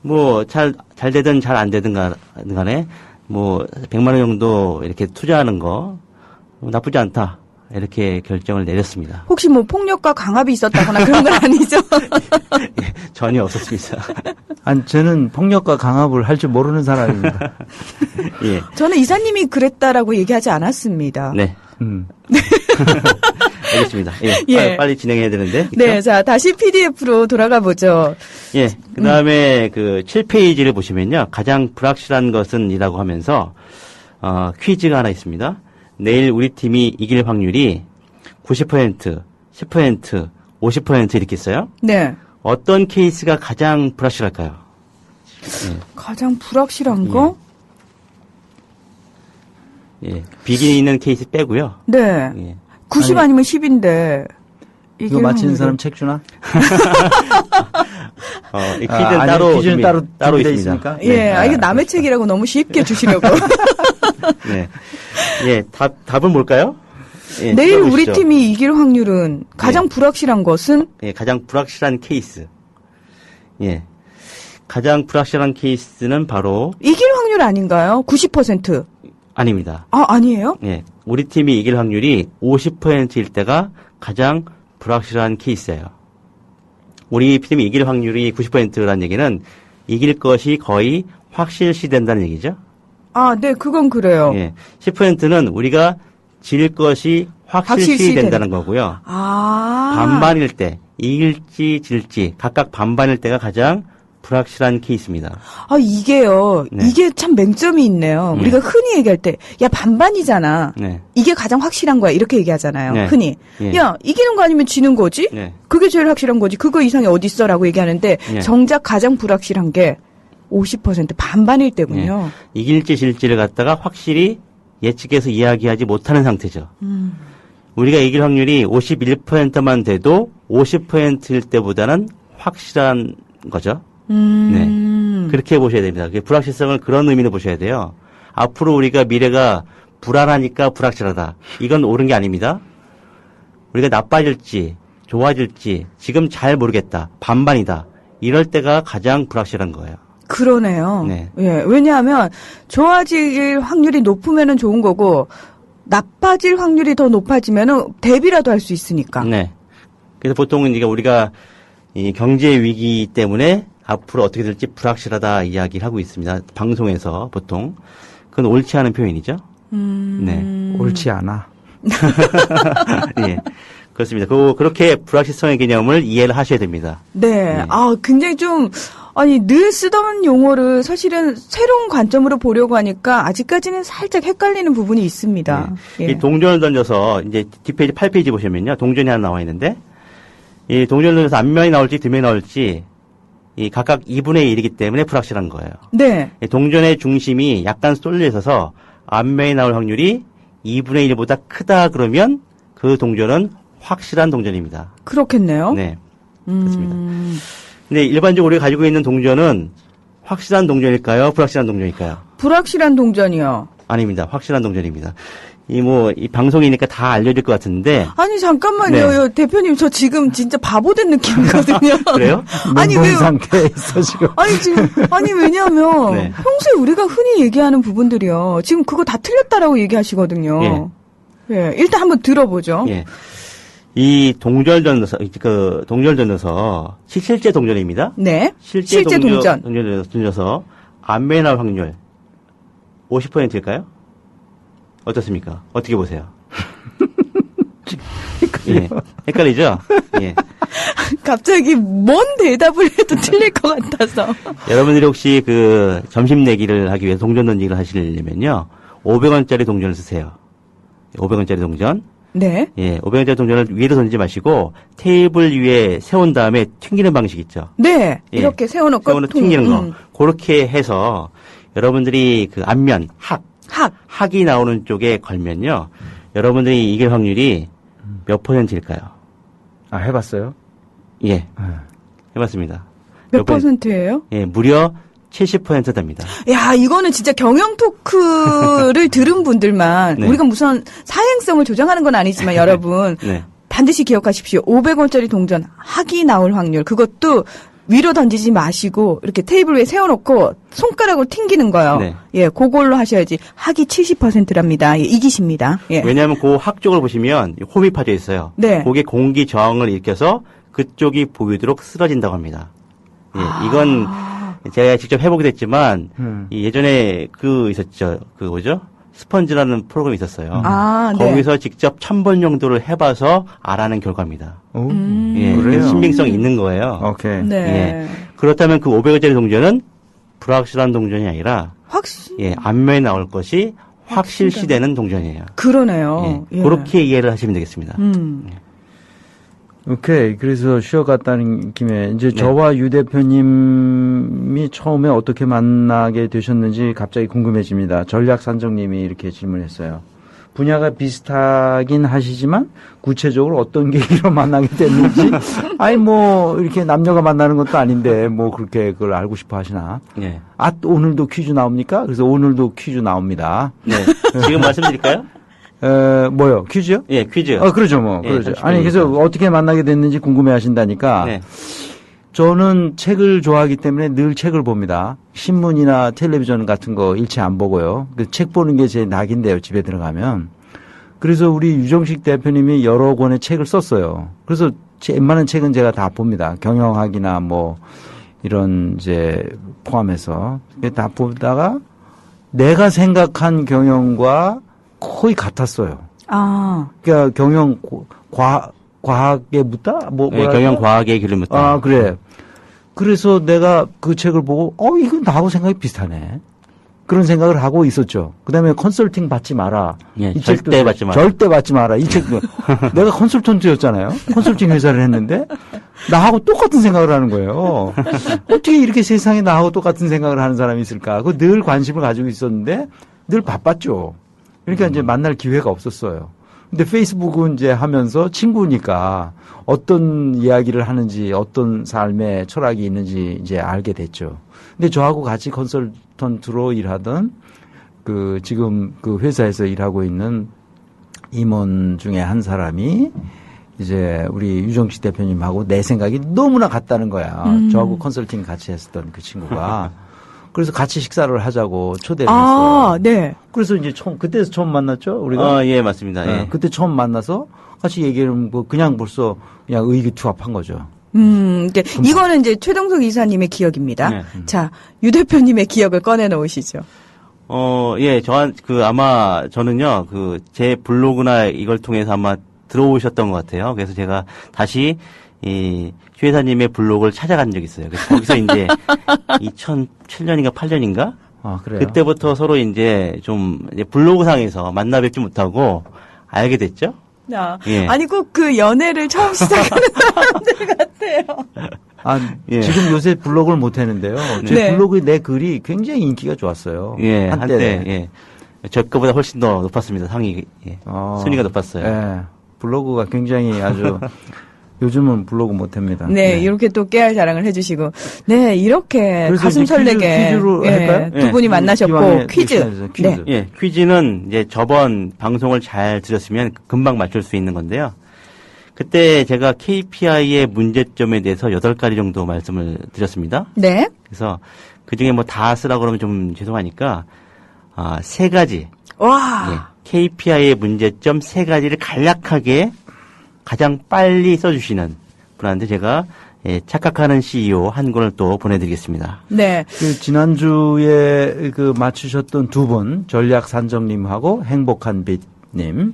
뭐 잘 되든 잘 안 되든 간에 뭐 100만 원 정도 이렇게 투자하는 거 나쁘지 않다. 이렇게 결정을 내렸습니다. 혹시 뭐 폭력과 강압이 있었다거나 그런 건 아니죠? 예, 전혀 없었습니다. 아니, 저는 폭력과 강압을 할 줄 모르는 사람입니다. 예. 저는 이사님이 그랬다라고 얘기하지 않았습니다. 네. 알겠습니다. 예. 예. 빨리 진행해야 되는데. 그렇죠? 네, 자, 다시 PDF로 돌아가 보죠. 예. 그 다음에 그 7페이지를 보시면요. 가장 불확실한 것은 이라고 하면서, 퀴즈가 하나 있습니다. 내일 우리 팀이 이길 확률이 90%, 10%, 50% 이렇게 있어요. 네. 어떤 케이스가 가장 불확실할까요? 예. 가장 불확실한 거? 예. 비기니 있는 케이스 빼고요. 네. 예. 90 아니면 10인데. 이거 맞히는 사람 책 주나? 이 퀴즈는 퀴즈는 따로 준비되어 있습니다. 있습니까? 예. 이게 남의 책이라고 너무 쉽게 주시려고. 네. 예. 답은 뭘까요? 예, 내일 우리 들어보시죠. 팀이 이길 확률은 가장 불확실한 것은? 예, 가장 불확실한 케이스. 예. 가장 불확실한 케이스는 바로 이길 확률 아닌가요? 90%. 아닙니다. 아니에요? 예. 우리 팀이 이길 확률이 50%일 때가 가장 불확실한 케이스예요. 우리 팀이 이길 확률이 90%라는 얘기는 이길 것이 거의 확실시 된다는 얘기죠. 네, 그건 그래요. 예. 10%는 우리가 질 것이 확실시 된다는 거고요. 반반일 때, 이길지 질지 각각 반반일 때가 가장 불확실한 케이스입니다. 이게요. 네. 이게 참 맹점이 있네요. 우리가 흔히 얘기할 때, 야, 반반이잖아. 네. 이게 가장 확실한 거야. 이렇게 얘기하잖아요. 네. 흔히. 예. 야, 이기는 거 아니면 지는 거지? 네. 그게 제일 확실한 거지. 그거 이상이 어딨어? 라고 얘기하는데, 예. 정작 가장 불확실한 게 50% 반반일 때군요. 예. 이길지 질지를 갖다가 확실히 예측해서 이야기하지 못하는 상태죠. 우리가 이길 확률이 51%만 돼도 50%일 때보다는 확실한 거죠. 네. 그렇게 보셔야 됩니다. 불확실성을 그런 의미로 보셔야 돼요. 앞으로 우리가 미래가 불안하니까 불확실하다. 이건 옳은 게 아닙니다. 우리가 나빠질지 좋아질지 지금 잘 모르겠다. 반반이다. 이럴 때가 가장 불확실한 거예요. 그러네요. 네. 예. 왜냐하면 좋아질 확률이 높으면은 좋은 거고 나빠질 확률이 더 높아지면은 대비라도 할 수 있으니까. 네. 그래서 보통은 이제 우리가 이 경제 위기 때문에 앞으로 어떻게 될지 불확실하다 이야기를 하고 있습니다. 방송에서 보통. 그건 옳지 않은 표현이죠. 네. 옳지 않아. 예. 그렇습니다. 그렇게 불확실성의 개념을 이해를 하셔야 됩니다. 네. 네. 굉장히 좀, 늘 쓰던 용어를 사실은 새로운 관점으로 보려고 하니까 아직까지는 살짝 헷갈리는 부분이 있습니다. 네. 예. 이 동전을 던져서 이제 뒷페이지 8페이지 보시면요. 동전이 하나 나와 있는데 이 동전을 던져서 앞면이 나올지 뒷면이 나올지 이 각각 2분의 1이기 때문에 불확실한 거예요. 네. 이 동전의 중심이 약간 쏠려 있어서 앞면이 나올 확률이 2분의 1보다 크다 그러면 그 동전은 확실한 동전입니다. 그렇겠네요. 네. 그렇습니다. 근데 일반적으로 우리가 가지고 있는 동전은 확실한 동전일까요? 불확실한 동전일까요? 불확실한 동전이요. 아닙니다. 확실한 동전입니다. 이 방송이니까 다 알려질 것 같은데. 아니, 잠깐만요. 네. 대표님, 저 지금 진짜 바보 된 느낌이거든요. 그래요? 아니, 멘붕 상태에 있어, 지금. 왜냐면, 네. 평소에 우리가 흔히 얘기하는 부분들이요. 지금 그거 다 틀렸다라고 얘기하시거든요. 예. 일단 한번 들어보죠. 예. 이 동전을 던져서, 실제 동전입니다. 네. 실제 동전. 동전을 던져서, 앞면에 나올 확률, 50%일까요? 어떻습니까? 어떻게 보세요? 예. 헷갈리죠? 예. 갑자기 뭔 대답을 해도 틀릴 것 같아서. 여러분들이 혹시 점심 내기를 하기 위해서 동전 던지기를 하시려면요, 500원짜리 동전을 쓰세요. 500원짜리 동전. 네. 예, 500원짜리 동전을 위로 던지지 마시고 테이블 위에 세운 다음에 튕기는 방식 있죠. 네. 예. 이렇게 세워놓고 튕기는 거. 그렇게 해서 여러분들이 그 앞면 학이 나오는 쪽에 걸면요. 여러분들이 이길 확률이 몇 %일까요? 아, 해봤어요? 예. 해봤습니다. 몇 %예요? 예, 무려 70% 됩니다. 야, 이거는 진짜 경영 토크를 들은 분들만 네. 우리가 무슨 사행성을 조장하는 건 아니지만 여러분 네. 반드시 기억하십시오. 500원짜리 동전 학이 나올 확률. 그것도 위로 던지지 마시고 이렇게 테이블 위에 세워놓고 손가락으로 튕기는 거요. 네. 예, 그걸로 하셔야지. 학이 70%랍니다. 예, 이기십니다. 예. 왜냐하면 그 학 쪽을 보시면 홈이 파져 있어요. 네. 그게 공기 저항을 일으켜서 그쪽이 보이도록 쓰러진다고 합니다. 예, 이건 제가 직접 해보기도 했지만 예전에 그 있었죠. 그 뭐죠? 스펀지라는 프로그램이 있었어요. 아, 네. 거기서 직접 1000번 정도를 해봐서 알아낸 결과입니다. 오, 예, 그래요? 신빙성이 있는 거예요. 오케이. 네. 예. 그렇다면 그 500원짜리 동전은 불확실한 동전이 아니라 예, 앞면에 나올 것이 확실시되는 동전이에요. 그러네요. 예, 그렇게 이해를 하시면 되겠습니다. 오케이. 그래서 쉬어갔다는 김에 이제 네. 저와 유 대표님이 처음에 어떻게 만나게 되셨는지 갑자기 궁금해집니다. 전략산정님이 이렇게 질문했어요. 분야가 비슷하긴 하시지만 구체적으로 어떤 계기로 만나게 됐는지 아니 뭐 이렇게 남녀가 만나는 것도 아닌데 뭐 그렇게 그걸 알고 싶어 하시나. 예. 아, 오늘도 퀴즈 나옵니까? 그래서 오늘도 퀴즈 나옵니다. 네. 지금 말씀드릴까요? 뭐요? 퀴즈요? 예, 퀴즈. 그러죠, 뭐. 예, 그러죠. 30분 아니, 그래서 이니까. 어떻게 만나게 됐는지 궁금해 하신다니까. 네. 저는 책을 좋아하기 때문에 늘 책을 봅니다. 신문이나 텔레비전 같은 거 일체 안 보고요. 그 책 보는 게 제 낙인데요, 집에 들어가면. 그래서 우리 유정식 대표님이 여러 권의 책을 썼어요. 그래서 웬만한 책은 제가 다 봅니다. 경영학이나 뭐, 이런 이제 포함해서. 다 보다가 내가 생각한 경영과 거의 같았어요. 아. 그러니까 경영 과학에 묻다? 예, 경영 과학의 길을 묻다. 아, 그래. 그래서 내가 그 책을 보고 이거 나하고 생각이 비슷하네. 그런 생각을 하고 있었죠. 그다음에 컨설팅 받지 마라. 예, 이 절대 책도 받지 마라. 절대 받지 마라. 이 책도 내가 컨설턴트였잖아요. 컨설팅 회사를 했는데 나하고 똑같은 생각을 하는 거예요. 어떻게 이렇게 세상에 나하고 똑같은 생각을 하는 사람이 있을까? 그 늘 관심을 가지고 있었는데 늘 바빴죠. 그러니까 이제 만날 기회가 없었어요. 근데 페이스북은 이제 하면서 친구니까 어떤 이야기를 하는지 어떤 삶의 철학이 있는지 이제 알게 됐죠. 근데 저하고 같이 컨설턴트로 일하던 그 지금 그 회사에서 일하고 있는 임원 중에 한 사람이 이제 우리 유정식 대표님하고 내 생각이 너무나 같다는 거야. 저하고 컨설팅 같이 했었던 그 친구가. 그래서 같이 식사를 하자고 초대를 했어요. 아, 네. 그래서 이제 그때서 처음 만났죠, 우리가. 예, 맞습니다. 예. 그때 처음 만나서 같이 얘기를 뭐 그냥 벌써 그냥 의기투합한 거죠. 이제 이거는 이제 최동석 이사님의 기억입니다. 네. 자, 유 대표님의 기억을 꺼내 놓으시죠. 예, 아마 저는요, 제 블로그나 이걸 통해서 아마 들어오셨던 것 같아요. 그래서 제가 다시, 최 회사님의 블로그를 찾아간 적이 있어요. 그래서 거기서 이제 2007년인가 8년인가? 아, 그래요? 그때부터 서로 이제 좀 블로그상에서 만나 뵙지 못하고 알게 됐죠? 예. 아니, 꼭 그 연애를 처음 시작하는 사람들 같아요. 예. 지금 요새 블로그를 못 하는데요. 제 네. 블로그에 내 글이 굉장히 인기가 좋았어요. 예, 한때. 예. 저 거보다 훨씬 더 높았습니다. 상위, 예. 순위가 높았어요. 예. 블로그가 굉장히 아주 요즘은 블로그 못 합니다. 네, 이렇게 또 깨알 자랑을 해주시고. 네, 이렇게 그래서 가슴 이제 설레게. 퀴즈로 할까요? 두 분이 예. 만나셨고, 이왕에 퀴즈. 퀴즈. 네. 예, 퀴즈는 이제 저번 방송을 잘 들었으면 금방 맞출 수 있는 건데요. 그때 제가 KPI의 문제점에 대해서 8가지 정도 말씀을 드렸습니다. 네. 그래서 그 중에 뭐 다 쓰라고 그러면 좀 죄송하니까, 3가지. 와. 예, KPI의 문제점 3가지를 간략하게 가장 빨리 써주시는 분한테 제가 착각하는 CEO 한 권을 또 보내드리겠습니다. 네. 그 지난주에 그 맞추셨던 두 분, 전략산정님하고 행복한 빛님은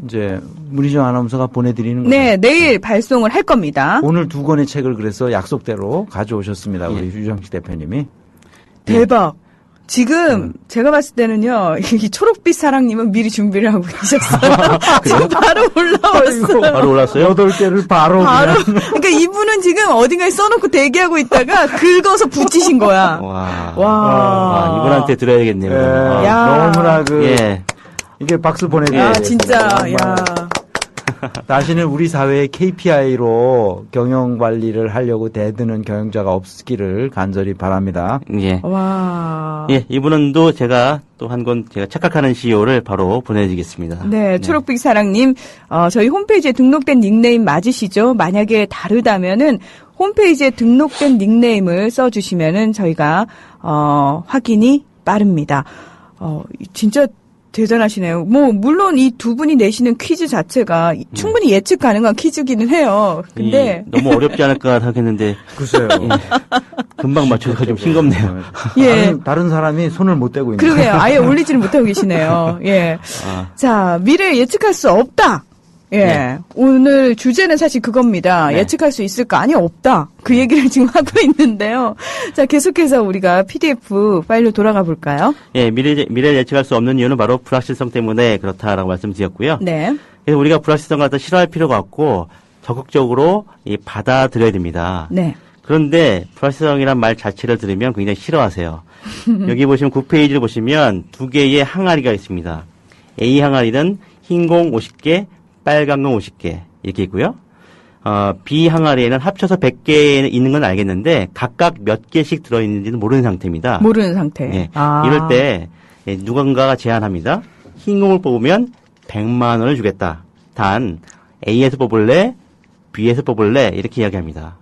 이제 문희정 아나운서가 보내드리는 거죠. 네, 내일 발송을 할 겁니다. 오늘 두 권의 책을 그래서 약속대로 가져오셨습니다. 우리 유정식 대표님이. 대박. 지금 제가 봤을 때는요, 이 초록빛 사랑님은 미리 준비를 하고 계셨어요. 지금 바로 올라왔어요. 바로 올랐어요? 8개를 바로. 그러니까 이분은 지금 어딘가에 써놓고 대기하고 있다가 긁어서 붙이신 거야. 와. 이분한테 들어야겠네요. 예, 야. 너무나 예. 이게 박수 보내드려요. 야, 진짜, 야. 다시는 우리 사회의 KPI로 경영 관리를 하려고 대드는 경영자가 없기를 간절히 바랍니다. 예. 와. 예, 이분은 또 제가 또 한 권 제가 착각하는 CEO를 바로 보내드리겠습니다. 네, 초록빛 사랑님, 저희 홈페이지에 등록된 닉네임 맞으시죠? 만약에 다르다면은 홈페이지에 등록된 닉네임을 써주시면은 저희가 확인이 빠릅니다. 진짜 대단하시네요. 뭐 물론 이 두 분이 내시는 퀴즈 자체가 충분히 예측 가능한 퀴즈기는 해요. 근데 너무 어렵지 않을까 생각했는데 글쎄요. 금방 맞춰서 좀 싱겁네요. 예. 다른 사람이 손을 못 대고 있는. 그러게요. 아예 올리지를 못하고 계시네요. 예. 자, 미래 예측할 수 없다. 예. 네. 오늘 주제는 사실 그겁니다. 네. 예측할 수 있을까? 아니, 없다. 그 얘기를 지금 하고 있는데요. 자, 계속해서 우리가 PDF 파일로 돌아가 볼까요? 예, 미래를 예측할 수 없는 이유는 바로 불확실성 때문에 그렇다라고 말씀드렸고요. 네. 그래서 우리가 불확실성을 갖다 싫어할 필요가 없고 적극적으로 받아들여야 됩니다. 네. 그런데 불확실성이란 말 자체를 들으면 굉장히 싫어하세요. 여기 보시면 9페이지를 보시면 두 개의 항아리가 있습니다. A 항아리는 흰 공 50개, 빨간 공 50개 이렇게 있고요. B 항아리에는 합쳐서 100개 있는 건 알겠는데 각각 몇 개씩 들어있는지는 모르는 상태입니다. 모르는 상태. 예. 이럴 때 누군가가 제안합니다. 흰 공을 뽑으면 100만 원을 주겠다. 단 A에서 뽑을래? B에서 뽑을래? 이렇게 이야기합니다.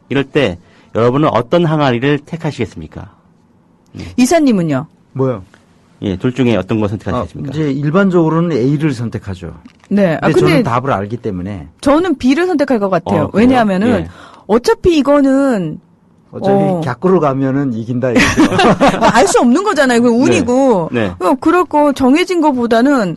이럴 때 여러분은 어떤 항아리를 택하시겠습니까? 이사님은요? 뭐요? 예, 둘 중에 어떤 거 선택하시겠습니까? 이제 일반적으로는 A를 선택하죠. 네. 근데 저는 답을 알기 때문에. 저는 B를 선택할 것 같아요. 그래요? 왜냐하면은 예. 어차피 이거는 어차피 갸꾸로 가면은 이긴다. 알 수 없는 거잖아요. 그 운이고. 네. 그럴 거 정해진 거보다는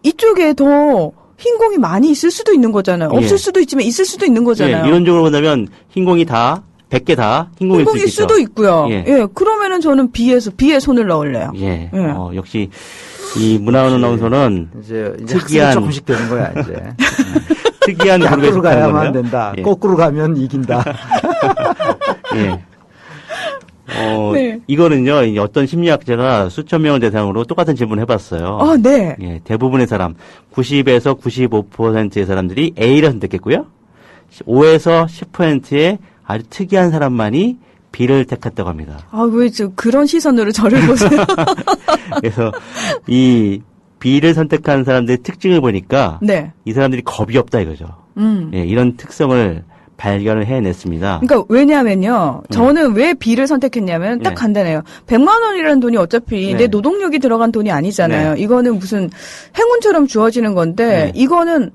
이쪽에 더 흰 공이 많이 있을 수도 있는 거잖아요. 예. 없을 수도 있지만 있을 수도 있는 거잖아요. 예, 이론적으로 본다면 흰 공이 다 100개 다 흰 공일 흰공일 수 있죠. 수도 있고요. 예. 예. 그러면은 저는 B에 손을 넣을래요. 예. 예. 역시 이 문화원 아나운서는 이제 특이한- 학습이 조금씩 되는 거야 이제. 특이한 그룹에 갸꾸로 속하는 가야만 거네요. 된다. 예. 거꾸로 가면 이긴다. 예. 네. 이거는요, 이제 어떤 심리학자가 수천 명을 대상으로 똑같은 질문을 해봤어요. 네. 예, 대부분의 사람, 90에서 95%의 사람들이 A를 선택했고요. 5에서 10%의 아주 특이한 사람만이 B를 택했다고 합니다. 왜 그런 시선으로 저를 보세요? 그래서 이 B를 선택한 사람들의 특징을 보니까 네. 이 사람들이 겁이 없다 이거죠. 예, 이런 특성을 발견을 해냈습니다. 그러니까 왜냐하면요. 저는 왜 B를 선택했냐면 딱 네. 간단해요. 100만 원이라는 돈이 어차피 네. 내 노동력이 들어간 돈이 아니잖아요. 네. 이거는 무슨 행운처럼 주어지는 건데 네. 이거는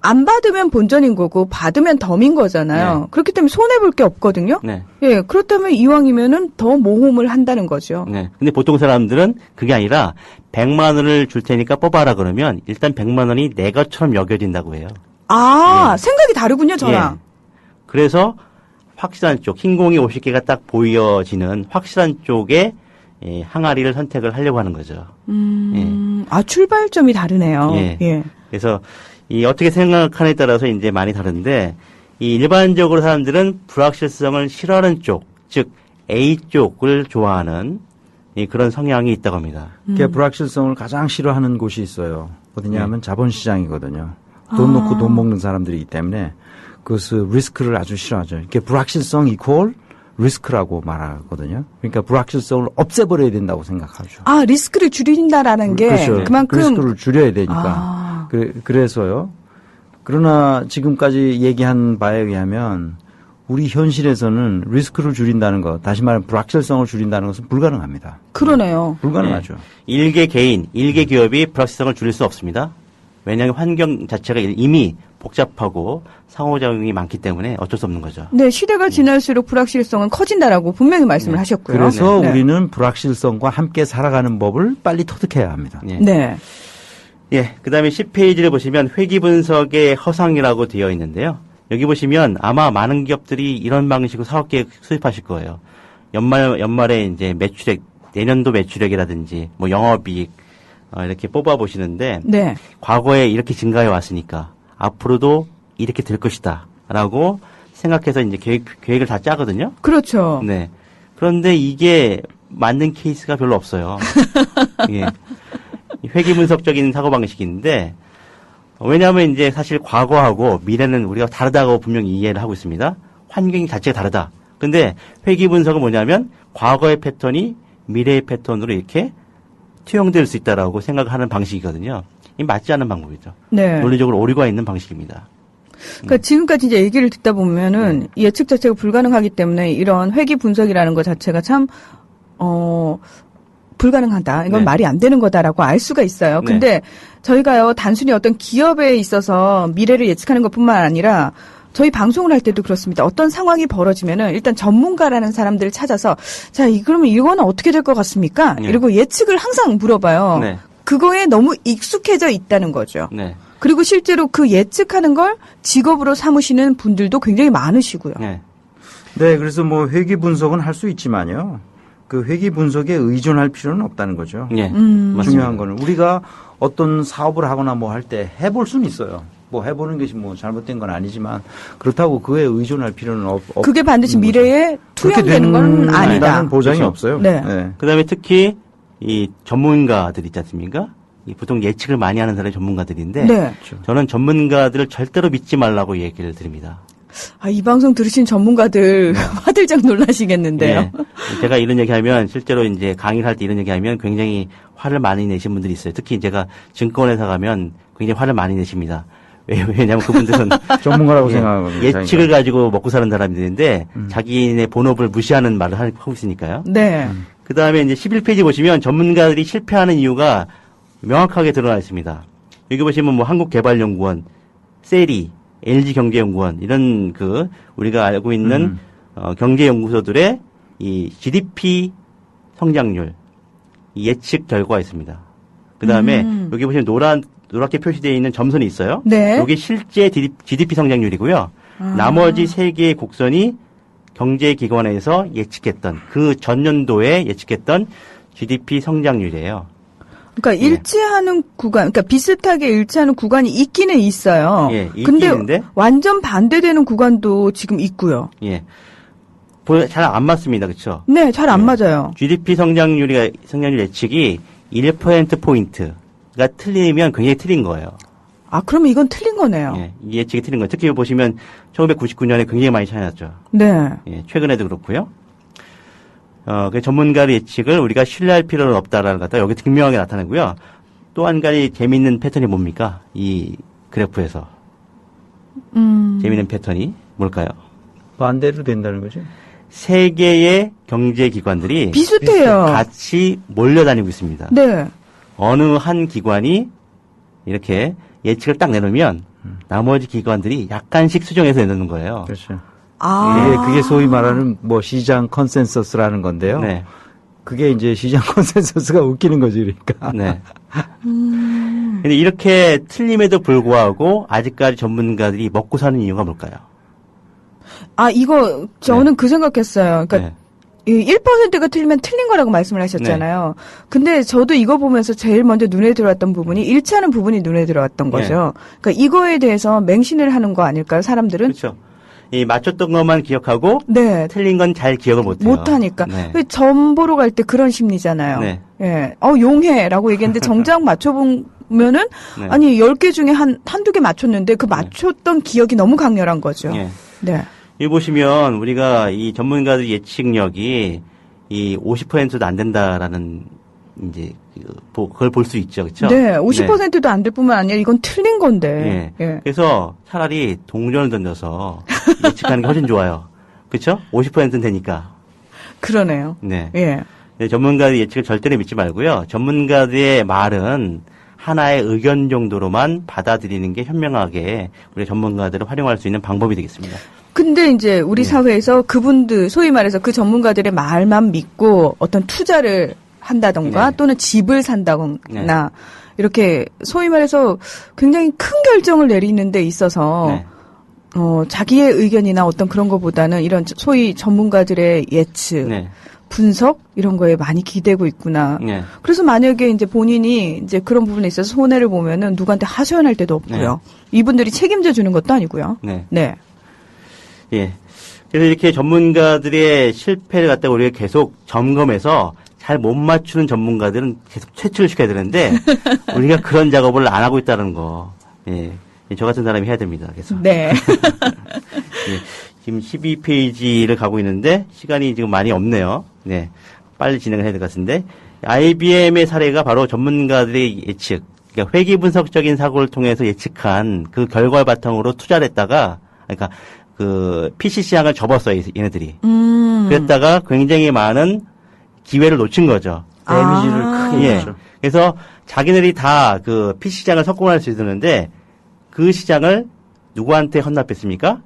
안 받으면 본전인 거고 받으면 덤인 거잖아요. 네. 그렇기 때문에 손해 볼 게 없거든요. 네. 예, 그렇다면 이왕이면은 더 모험을 한다는 거죠. 네. 근데 보통 사람들은 그게 아니라 100만 원을 줄 테니까 뽑아라 그러면 일단 100만 원이 내 것처럼 여겨진다고 해요. 생각이 다르군요, 저랑. 예. 그래서 확실한 쪽, 흰 공이 50개가 딱 보여지는 확실한 쪽에 항아리를 선택을 하려고 하는 거죠. 출발점이 다르네요. 예. 예. 그래서 이 어떻게 생각하느냐에 따라서 이제 많이 다른데 이 일반적으로 사람들은 불확실성을 싫어하는 쪽, 즉 A 쪽을 좋아하는 그런 성향이 있다고 합니다. 그 불확실성을 가장 싫어하는 곳이 있어요. 어디냐 하면 자본시장이거든요. 돈 놓고 돈 먹는 사람들이기 때문에 그것을 리스크를 아주 싫어하죠. 이게 불확실성 이퀄 리스크라고 말하거든요. 그러니까 불확실성을 없애버려야 된다고 생각하죠. 리스크를 줄인다라는 게 그렇죠. 그만큼 리스크를 줄여야 되니까. 그래서요. 그러나 지금까지 얘기한 바에 의하면 우리 현실에서는 리스크를 줄인다는 것, 다시 말하면 불확실성을 줄인다는 것은 불가능합니다. 그러네요. 불가능하죠. 일개 개인, 일개 기업이 불확실성을 줄일 수 없습니다. 왜냐하면 환경 자체가 이미 복잡하고 상호작용이 많기 때문에 어쩔 수 없는 거죠. 네, 시대가 지날수록 불확실성은 커진다라고 분명히 말씀을 하셨고요. 그래서 네. 우리는 불확실성과 함께 살아가는 법을 빨리 터득해야 합니다. 예. 네. 예, 그 다음에 10페이지를 보시면 회기 분석의 허상이라고 되어 있는데요. 여기 보시면 아마 많은 기업들이 이런 방식으로 사업계획 수립하실 거예요. 연말에 이제 매출액 내년도 매출액이라든지 뭐 영업이익 이렇게 뽑아 보시는데 네. 과거에 이렇게 증가해 왔으니까 앞으로도 이렇게 될 것이다라고 생각해서 이제 계획을 다 짜거든요. 그렇죠. 네. 그런데 이게 맞는 케이스가 별로 없어요. 예. 회귀 분석적인 사고방식인데, 왜냐하면 이제 사실 과거하고 미래는 우리가 다르다고 분명히 이해를 하고 있습니다. 환경 자체가 다르다. 근데 회귀 분석은 뭐냐면 과거의 패턴이 미래의 패턴으로 이렇게 투영될 수 있다라고 생각하는 방식이거든요. 이 맞지 않는 방법이죠. 네. 논리적으로 오류가 있는 방식입니다. 그러니까 지금까지 이제 얘기를 듣다 보면은 예측 자체가 불가능하기 때문에 이런 회귀 분석이라는 것 자체가 참 불가능하다. 이건 네. 말이 안 되는 거다라고 알 수가 있어요. 네. 근데 저희가요, 단순히 어떤 기업에 있어서 미래를 예측하는 것뿐만 아니라 저희 방송을 할 때도 그렇습니다. 어떤 상황이 벌어지면은 일단 전문가라는 사람들을 찾아서 자, 그러면 이거는 어떻게 될 것 같습니까? 네. 이러고 예측을 항상 물어봐요. 네. 그거에 너무 익숙해져 있다는 거죠. 네. 그리고 실제로 그 예측하는 걸 직업으로 삼으시는 분들도 굉장히 많으시고요. 네. 네, 그래서 뭐 회귀 분석은 할 수 있지만요. 그 회귀 분석에 의존할 필요는 없다는 거죠. 예. 중요한 거는 우리가 어떤 사업을 하거나 뭐 할 때 해볼 수는 있어요. 뭐 해보는 것이 뭐 잘못된 건 아니지만 그렇다고 그에 의존할 필요는 없. 그게 반드시 미래에 투영되는 건 아니다. 보장이 그렇죠. 없어요. 네. 네. 그다음에 특히 이 전문가들 있지 않습니까? 이 보통 예측을 많이 하는 사람이 전문가들인데 네. 저는 전문가들을 절대로 믿지 말라고 얘기를 드립니다. 아, 이 방송 들으신 전문가들 화들짝 놀라시겠는데요. 네. 제가 이런 얘기하면 실제로 이제 강의를 할 때 이런 얘기하면 굉장히 화를 많이 내신 분들이 있어요. 특히 제가 증권회사 가면 굉장히 화를 많이 내십니다. 왜냐하면 그분들은 전문가라고 예, 생각하거든요. 예측을 가지고 먹고 사는 사람들인데 자기네 본업을 무시하는 말을 하고 있으니까요. 네. 그 다음에 이제 11페이지 보시면 전문가들이 실패하는 이유가 명확하게 드러나 있습니다. 여기 보시면 뭐 한국개발연구원, 세리, LG경제연구원 이런 그 우리가 알고 있는 경제연구소들의 이 GDP 성장률 이 예측 결과가 있습니다. 그 다음에 여기 보시면 노랗게 표시되어 있는 점선이 있어요. 네. 이게 실제 GDP 성장률이고요. 나머지 세 개의 곡선이 경제기관에서 예측했던 그 전년도에 예측했던 GDP 성장률이에요. 그러니까 일치하는 구간, 그러니까 비슷하게 일치하는 구간이 있기는 있어요. 예, 근데 있기는데? 완전 반대되는 구간도 지금 있고요. 예, 잘 안 맞습니다, 그렇죠? 네, 잘 안 맞아요. GDP 성장률 예측이 1% 포인트가 틀리면 굉장히 틀린 거예요. 아, 그러면 이건 틀린 거네요. 예, 이 예측이 틀린 거예요. 특히 보시면 1999년에 굉장히 많이 차이 났죠. 네. 예, 최근에도 그렇고요. 그 전문가의 예측을 우리가 신뢰할 필요는 없다라는 것도 여기 분명하게 나타나고요. 또 한 가지 재미있는 패턴이 뭡니까? 이 그래프에서. 재미있는 패턴이 뭘까요? 반대로 된다는 거죠. 세 개의 경제기관들이 비슷해요. 같이 몰려다니고 있습니다. 네. 어느 한 기관이 이렇게 예측을 딱 내놓으면 나머지 기관들이 약간씩 수정해서 내놓는 거예요. 그렇죠. 아. 그게 소위 말하는 뭐 시장 컨센서스라는 건데요. 네. 그게 이제 시장 컨센서스가 웃기는 거지, 그러니까. 네. 근데 이렇게 틀림에도 불구하고 아직까지 전문가들이 먹고 사는 이유가 뭘까요? 아, 이거 저는 그 생각했어요. 그러니까 네. 이 1%가 틀리면 틀린 거라고 말씀을 하셨잖아요. 근데 저도 이거 보면서 제일 먼저 눈에 들어왔던 부분이 일치하는 부분이 눈에 들어왔던 거죠. 그러니까 이거에 대해서 맹신을 하는 거 아닐까요, 사람들은? 그렇죠. 이 맞췄던 것만 기억하고 네. 틀린 건 잘 기억을 못해요. 못하니까. 네. 점 보러 갈 때 그런 심리잖아요. 네. 예. 용해라고 얘기했는데 정작 맞춰보면은 네. 아니 10개 중에 한두 개 맞췄는데 그 맞췄던 기억이 너무 강렬한 거죠. 예. 네. 여기 보시면 우리가 이 전문가들 예측력이 이 50%도 안 된다라는 이제 그걸 볼 수 있죠, 그렇죠? 네, 50%도 안 될 뿐만 아니라 이건 틀린 건데. 예. 예. 그래서 차라리 동전을 던져서 예측하는 게 훨씬 좋아요, 그렇죠? 50%는 되니까. 그러네요. 네. 예. 네, 전문가의 예측을 절대로 믿지 말고요. 전문가들의 말은 하나의 의견 정도로만 받아들이는 게 현명하게 우리 전문가들을 활용할 수 있는 방법이 되겠습니다. 근데 이제 우리 사회에서 그분들, 소위 말해서 그 전문가들의 말만 믿고 어떤 투자를 한다던가 네. 또는 집을 산다거나 네. 이렇게 소위 말해서 굉장히 큰 결정을 내리는 데 있어서 네. 자기의 의견이나 어떤 그런 것보다는 이런 소위 전문가들의 예측 네. 분석 이런 거에 많이 기대고 있구나. 네. 그래서 만약에 이제 본인이 이제 그런 부분에 있어서 손해를 보면은 누구한테 하소연할 데도 없고요. 이분들이 책임져 주는 것도 아니고요. 네. 네. 예. 그래서 이렇게 전문가들의 실패를 갖다가 우리가 계속 점검해서 잘 못 맞추는 전문가들은 계속 퇴출을 시켜야 되는데 우리가 그런 작업을 안 하고 있다는 거. 예. 저 같은 사람이 해야 됩니다. 그래서. 네. 예. 지금 12페이지를 가고 있는데 시간이 지금 많이 없네요. 네. 빨리 진행을 해야 될 것 같은데 IBM의 사례가 바로 전문가들의 예측, 그러니까 회귀 분석적인 사고를 통해서 예측한 그 결과를 바탕으로 투자를 했다가 그러니까 그 PC 시장을 접었어요, 얘네들이. 그랬다가 굉장히 많은 기회를 놓친 거죠. 데미지를 크게 예. 줬죠. 그래서 자기네들이 다 그 PC 시장을 석권할 수 있었는데 그 시장을 누구한테 헌납했습니까?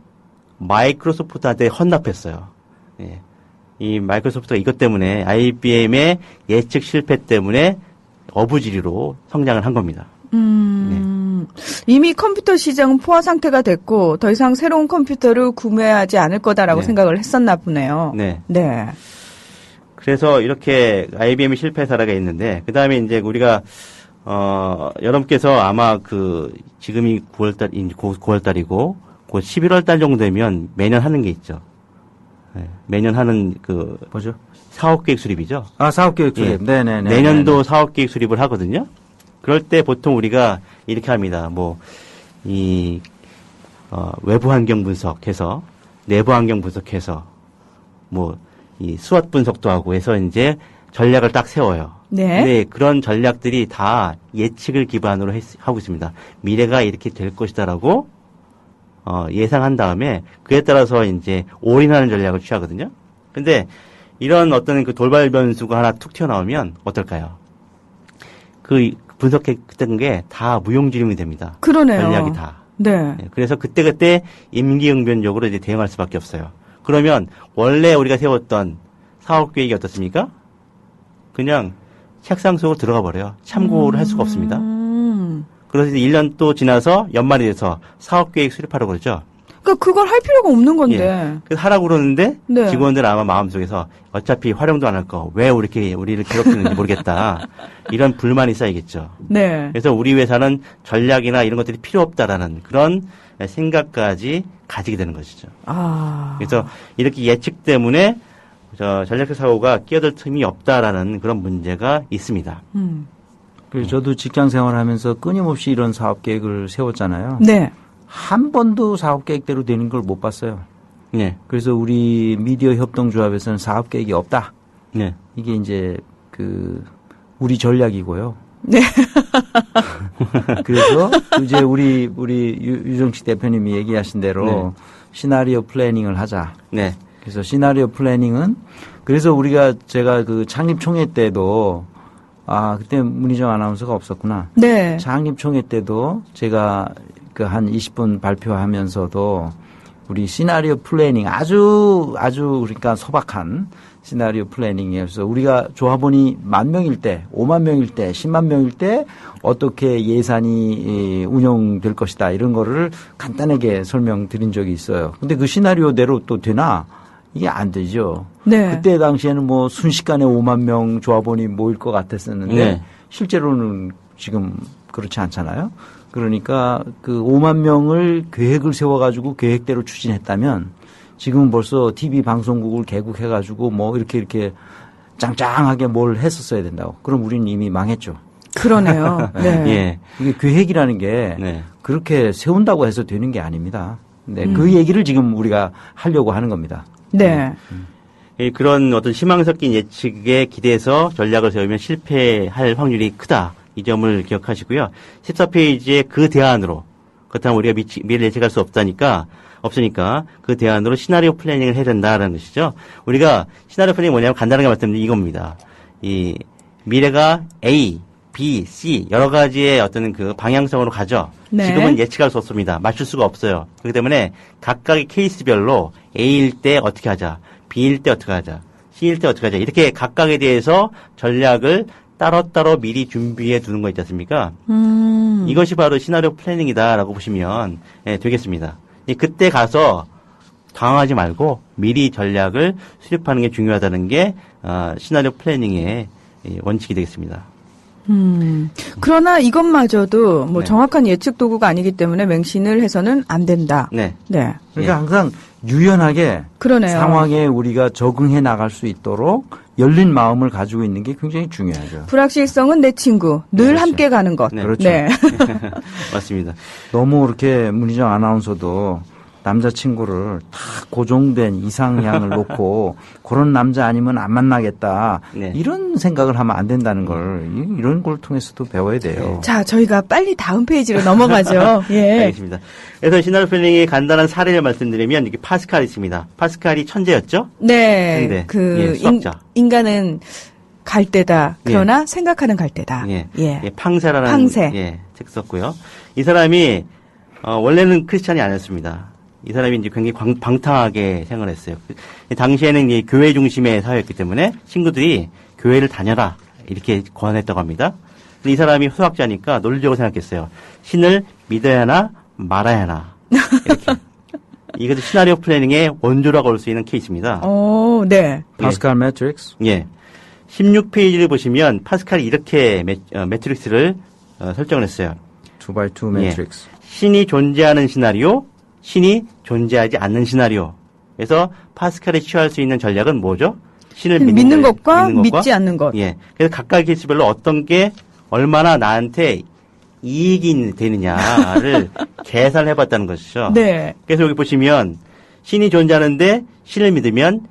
마이크로소프트한테 헌납했어요. 예. 이 마이크로소프트가 이것 때문에 IBM의 예측 실패 때문에 어부지리로 성장을 한 겁니다. 이미 컴퓨터 시장은 포화 상태가 됐고 더 이상 새로운 컴퓨터를 구매하지 않을 거다라고 네. 생각을 했었나 보네요. 네. 네. 그래서 이렇게 IBM이 실패 사례가 있는데 그다음에 이제 우리가 여러분께서 아마 그 지금이 9월 달이고 곧 11월 달 정도 되면 매년 하는 게 있죠. 네. 매년 하는 그 뭐죠? 사업 계획 수립이죠. 아, 사업계획 수립. 예. 네네네. 내년도 사업 계획 수립을 하거든요. 그럴 때 보통 우리가 이렇게 합니다. 뭐, 외부 환경 분석해서, 내부 환경 분석해서, 뭐, 이 수업 분석도 하고 해서 이제 전략을 딱 세워요. 네. 네, 그런 전략들이 다 예측을 기반으로 하고 있습니다. 미래가 이렇게 될 것이다라고, 예상한 다음에 그에 따라서 이제 올인하는 전략을 취하거든요. 근데 이런 어떤 그 돌발 변수가 하나 툭 튀어나오면 어떨까요? 그 분석했던 게 다 무용지름이 됩니다. 그러네요. 전략이 다. 네. 네, 그래서 그때그때 임기응변적으로 이제 대응할 수밖에 없어요. 그러면 원래 우리가 세웠던 사업 계획이 어떻습니까? 그냥 책상 속으로 들어가 버려요. 참고를 할 수가 없습니다. 그래서 이제 1년 또 지나서 연말이 돼서 사업 계획 수립하라고 그러죠. 그러니까 그걸 할 필요가 없는 건데. 예. 그래서 하라고 그러는데 네. 직원들은 아마 마음속에서 어차피 활용도 안 할 거 왜 우리를 괴롭히는지 모르겠다. 이런 불만이 쌓이겠죠. 네. 그래서 우리 회사는 전략이나 이런 것들이 필요 없다라는 그런 생각까지 가지게 되는 것이죠. 아. 그래서 이렇게 예측 때문에 전략적 사고가 끼어들 틈이 없다라는 그런 문제가 있습니다. 그래서 저도 직장 생활하면서 끊임없이 이런 사업 계획을 세웠잖아요. 네. 한 번도 사업 계획대로 되는 걸 못 봤어요. 네. 그래서 우리 미디어 협동조합에서는 사업 계획이 없다. 네. 이게 이제 우리 전략이고요. 네. 그래서 이제 우리 유정식 대표님이 얘기하신 대로 네. 시나리오 플래닝을 하자. 네. 그래서 시나리오 플래닝은 그래서 제가 그 창립 총회 때도 그때 문희정 아나운서가 없었구나. 네. 창립 총회 때도 제가 그 한 20분 발표하면서도 우리 시나리오 플래닝 아주 그러니까 소박한 시나리오 플래닝이어서 우리가 조합원이 10,000명일 때, 50,000명일 때, 10만 명일 때 어떻게 예산이 운영될 것이다 이런 거를 간단하게 설명드린 적이 있어요. 근데 그 시나리오대로 또 되나? 이게 안 되죠. 네. 그때 당시에는 뭐 순식간에 5만 명 조합원이 모일 것 같았었는데 네. 실제로는 지금 그렇지 않잖아요. 그러니까 그 5만 명을 계획을 세워가지고 계획대로 추진했다면 지금 벌써 TV 방송국을 개국해가지고 뭐 이렇게 짱짱하게 뭘 했었어야 된다고. 그럼 우리는 이미 망했죠. 그러네요. 네. 예. 이게 계획이라는 게 네. 그렇게 세운다고 해서 되는 게 아닙니다. 네, 그 얘기를 지금 우리가 하려고 하는 겁니다. 네. 그런 어떤 희망 섞인 예측에 기대해서 전략을 세우면 실패할 확률이 크다. 이 점을 기억하시고요. 14페이지에 그 대안으로, 그렇다면 우리가 미래를 예측할 수 없으니까 그 대안으로 시나리오 플래닝을 해야 된다라는 것이죠. 우리가 시나리오 플래닝이 뭐냐면 간단하게 말씀드리면 이겁니다. 이 미래가 A, B, C 여러 가지의 어떤 그 방향성으로 가죠. 네. 지금은 예측할 수 없습니다. 맞출 수가 없어요. 그렇기 때문에 각각의 케이스별로 A일 때 어떻게 하자, B일 때 어떻게 하자, C일 때 어떻게 하자 이렇게 각각에 대해서 전략을 따로따로 미리 준비해 두는 거 있지 않습니까? 이것이 바로 시나리오 플래닝이다라고 보시면 되겠습니다. 그때 가서 당황하지 말고 미리 전략을 수립하는 게 중요하다는 게 시나리오 플래닝의 원칙이 되겠습니다. 그러나 이것마저도 뭐 네. 정확한 예측 도구가 아니기 때문에 맹신을 해서는 안 된다. 네. 네. 그러니까 항상 유연하게 그러네요. 상황에 우리가 적응해 나갈 수 있도록 열린 마음을 가지고 있는 게 굉장히 중요하죠. 불확실성은 내 친구. 늘 그렇죠. 함께 가는 것. 네. 그렇죠. 네. 맞습니다. 너무 그렇게 문희정 아나운서도 남자친구를 다 고정된 이상향을 놓고 그런 남자 아니면 안 만나겠다. 네. 이런 생각을 하면 안 된다는 걸 이런 걸 통해서도 배워야 돼요. 자, 저희가 빨리 다음 페이지로 넘어가죠. 예. 알겠습니다. 그래서 시나리오 플래닝의 간단한 사례를 말씀드리면 이게 파스칼이 있습니다. 파스칼이 천재였죠? 네. 예, 수학자. 인간은 갈대다. 그러나 생각하는 갈대다. 예. 예. 팡세라는 팡세. 예, 책 썼고요. 이 사람이 원래는 크리스찬이 아니었습니다. 이 사람이 이제 굉장히 방탕하게 생활을 했어요. 당시에는 이 교회 중심의 사회였기 때문에 친구들이 교회를 다녀라 이렇게 권했다고 합니다. 근데 이 사람이 수학자니까 논리적으로 생각했어요. 신을 믿어야 하나 말아야 하나 이렇게. 이것도 시나리오 플래닝의 원조라고 볼 수 있는 케이스입니다. 네. 파스칼 매트릭스. 예. 16페이지를 보시면 파스칼이 이렇게 매트릭스를 설정을 했어요. 2x2 매트릭스. 신이 존재하는 시나리오, 신이 존재하지 않는 시나리오. 그래서 파스칼이 취할 수 있는 전략은 뭐죠? 신을 믿는 것과 믿지 않는 것. 예. 그래서 각각 케이스별로 어떤 게 얼마나 나한테 이익이 되느냐를 계산을 해봤다는 것이죠. 네. 그래서 여기 보시면 신이 존재하는데 신을 믿으면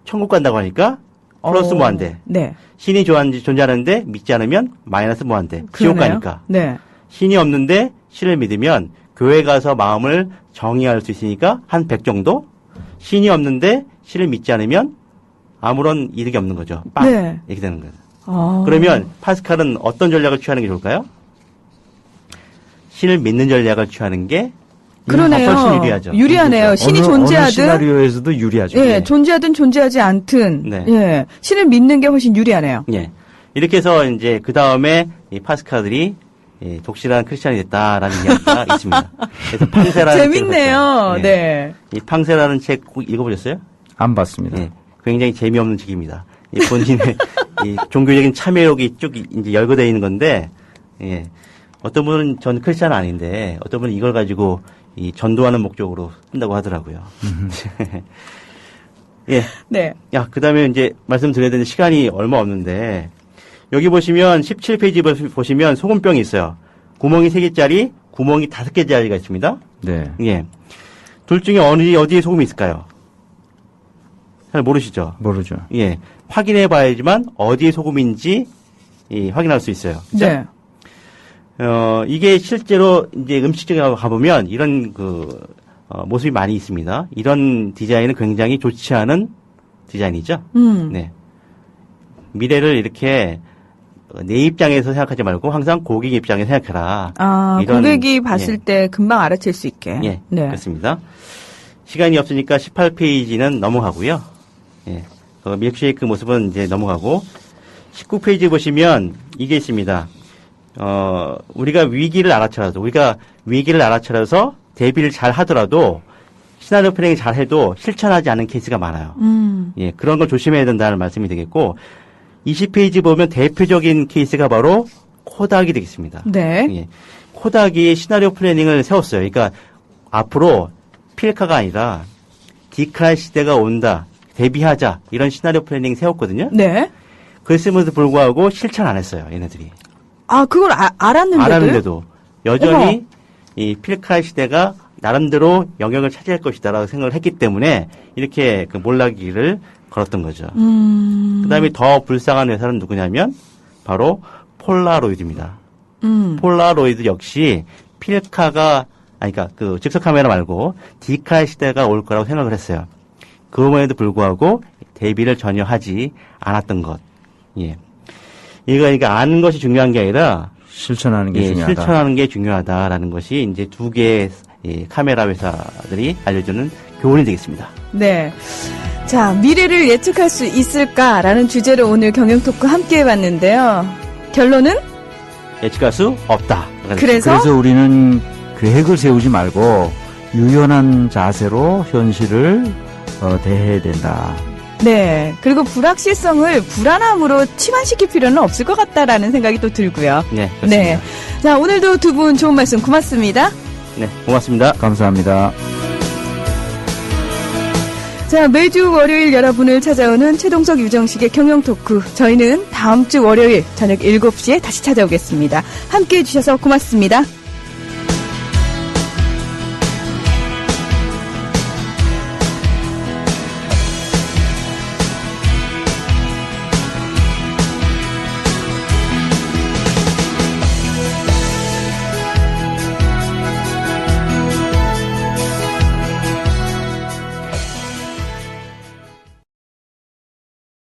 천국 간다고 하니까 플러스 무한대. 네. 신이 존재하는데 믿지 않으면 마이너스 무한대. 지옥 그러네요. 가니까. 네. 신이 없는데 신을 믿으면 교회 가서 마음을 정의할 수 있으니까 한 100 정도. 신이 없는데 신을 믿지 않으면 아무런 이득이 없는 거죠. 빵. 네. 이렇게 되는 거예요. 그러면 파스칼은 어떤 전략을 취하는 게 좋을까요? 신을 믿는 전략을 취하는 게 그러네요. 훨씬 유리하죠. 유리하네요. 신이 어느 존재하든 시나리오에서도 유리하죠. 예, 존재하든 존재하지 않든 네. 예, 신을 믿는 게 훨씬 유리하네요. 예. 이렇게 해서 이제 그 다음에 이 파스칼들이 독실한 크리스찬이 됐다라는 이야기가 있습니다. 그래서 팡세라는 재밌네요. 책을 네. 이 팡세라는 책 꼭 읽어보셨어요? 안 봤습니다. 예. 굉장히 재미없는 책입니다. 이 본인의 이 종교적인 참여욕이 쭉 이제 열거되어 있는 건데, 예. 어떤 분은 전 크리스찬은 아닌데, 어떤 분은 이걸 가지고 이 전도하는 목적으로 쓴다고 하더라고요. 예. 네. 야, 그 다음에 이제 말씀드려야 되는 시간이 얼마 없는데, 여기 보시면 17페이지 보시면 소금병이 있어요. 구멍이 3개짜리, 구멍이 5개짜리가 있습니다. 네. 예. 둘 중에 어디에 소금이 있을까요? 잘 모르시죠? 모르죠. 예. 확인해 봐야지만 어디에 소금인지 확인할 수 있어요. 그죠? 네. 이게 실제로 이제 음식점에 가보면 이런 모습이 많이 있습니다. 이런 디자인은 굉장히 좋지 않은 디자인이죠. 네. 미래를 이렇게 내 입장에서 생각하지 말고 항상 고객 입장에서 생각해라. 고객이 봤을 때 금방 알아챌 수 있게. 예. 네. 그렇습니다. 시간이 없으니까 18페이지는 넘어가고요. 예. 밀크쉐이크 모습은 이제 넘어가고 19페이지 보시면 이게 있습니다. 우리가 위기를 알아차려서 대비를 잘 하더라도 시나리오 플래닝 잘 해도 실천하지 않는 케이스가 많아요. 예, 그런 걸 조심해야 된다는 말씀이 되겠고 20페이지 보면 대표적인 케이스가 바로 코닥이 되겠습니다. 네. 예, 코닥이 시나리오 플래닝을 세웠어요. 그러니까 앞으로 필카가 아니라 디칼 시대가 온다. 대비하자. 이런 시나리오 플래닝 세웠거든요. 네. 그랬음에도 불구하고 실천 안 했어요. 얘네들이. 그걸 알았는데도 여전히 어머. 이 필카 시대가 나름대로 영역을 차지할 것이다라고 생각을 했기 때문에 이렇게 그 몰락기를 걸었던 거죠. 그다음에 더 불쌍한 회사는 누구냐면 바로 폴라로이드입니다. 폴라로이드 역시 필카가 그러니까 그 즉석 카메라 말고 디칼 시대가 올 거라고 생각을 했어요. 그럼에도 불구하고 대비를 전혀 하지 않았던 것. 예. 이거 그러니까 아는 것이 중요한 게 아니라 실천하는 게 중요하다. 실천하는 게 중요하다라는 것이 이제 두 개의 카메라 회사들이 알려주는 교훈이 되겠습니다. 네. 자, 미래를 예측할 수 있을까라는 주제로 오늘 경영토크 함께 해봤는데요. 결론은? 예측할 수 없다. 그래서 우리는 계획을 세우지 말고 유연한 자세로 현실을 대해야 된다. 네. 그리고 불확실성을 불안함으로 치환시킬 필요는 없을 것 같다라는 생각이 또 들고요. 네, 그렇습니다. 네. 자, 오늘도 두 분 좋은 말씀 고맙습니다. 네, 고맙습니다. 감사합니다. 자, 매주 월요일 여러분을 찾아오는 최동석 유정식의 경영 토크. 저희는 다음 주 월요일 저녁 7시에 다시 찾아오겠습니다. 함께해 주셔서 고맙습니다.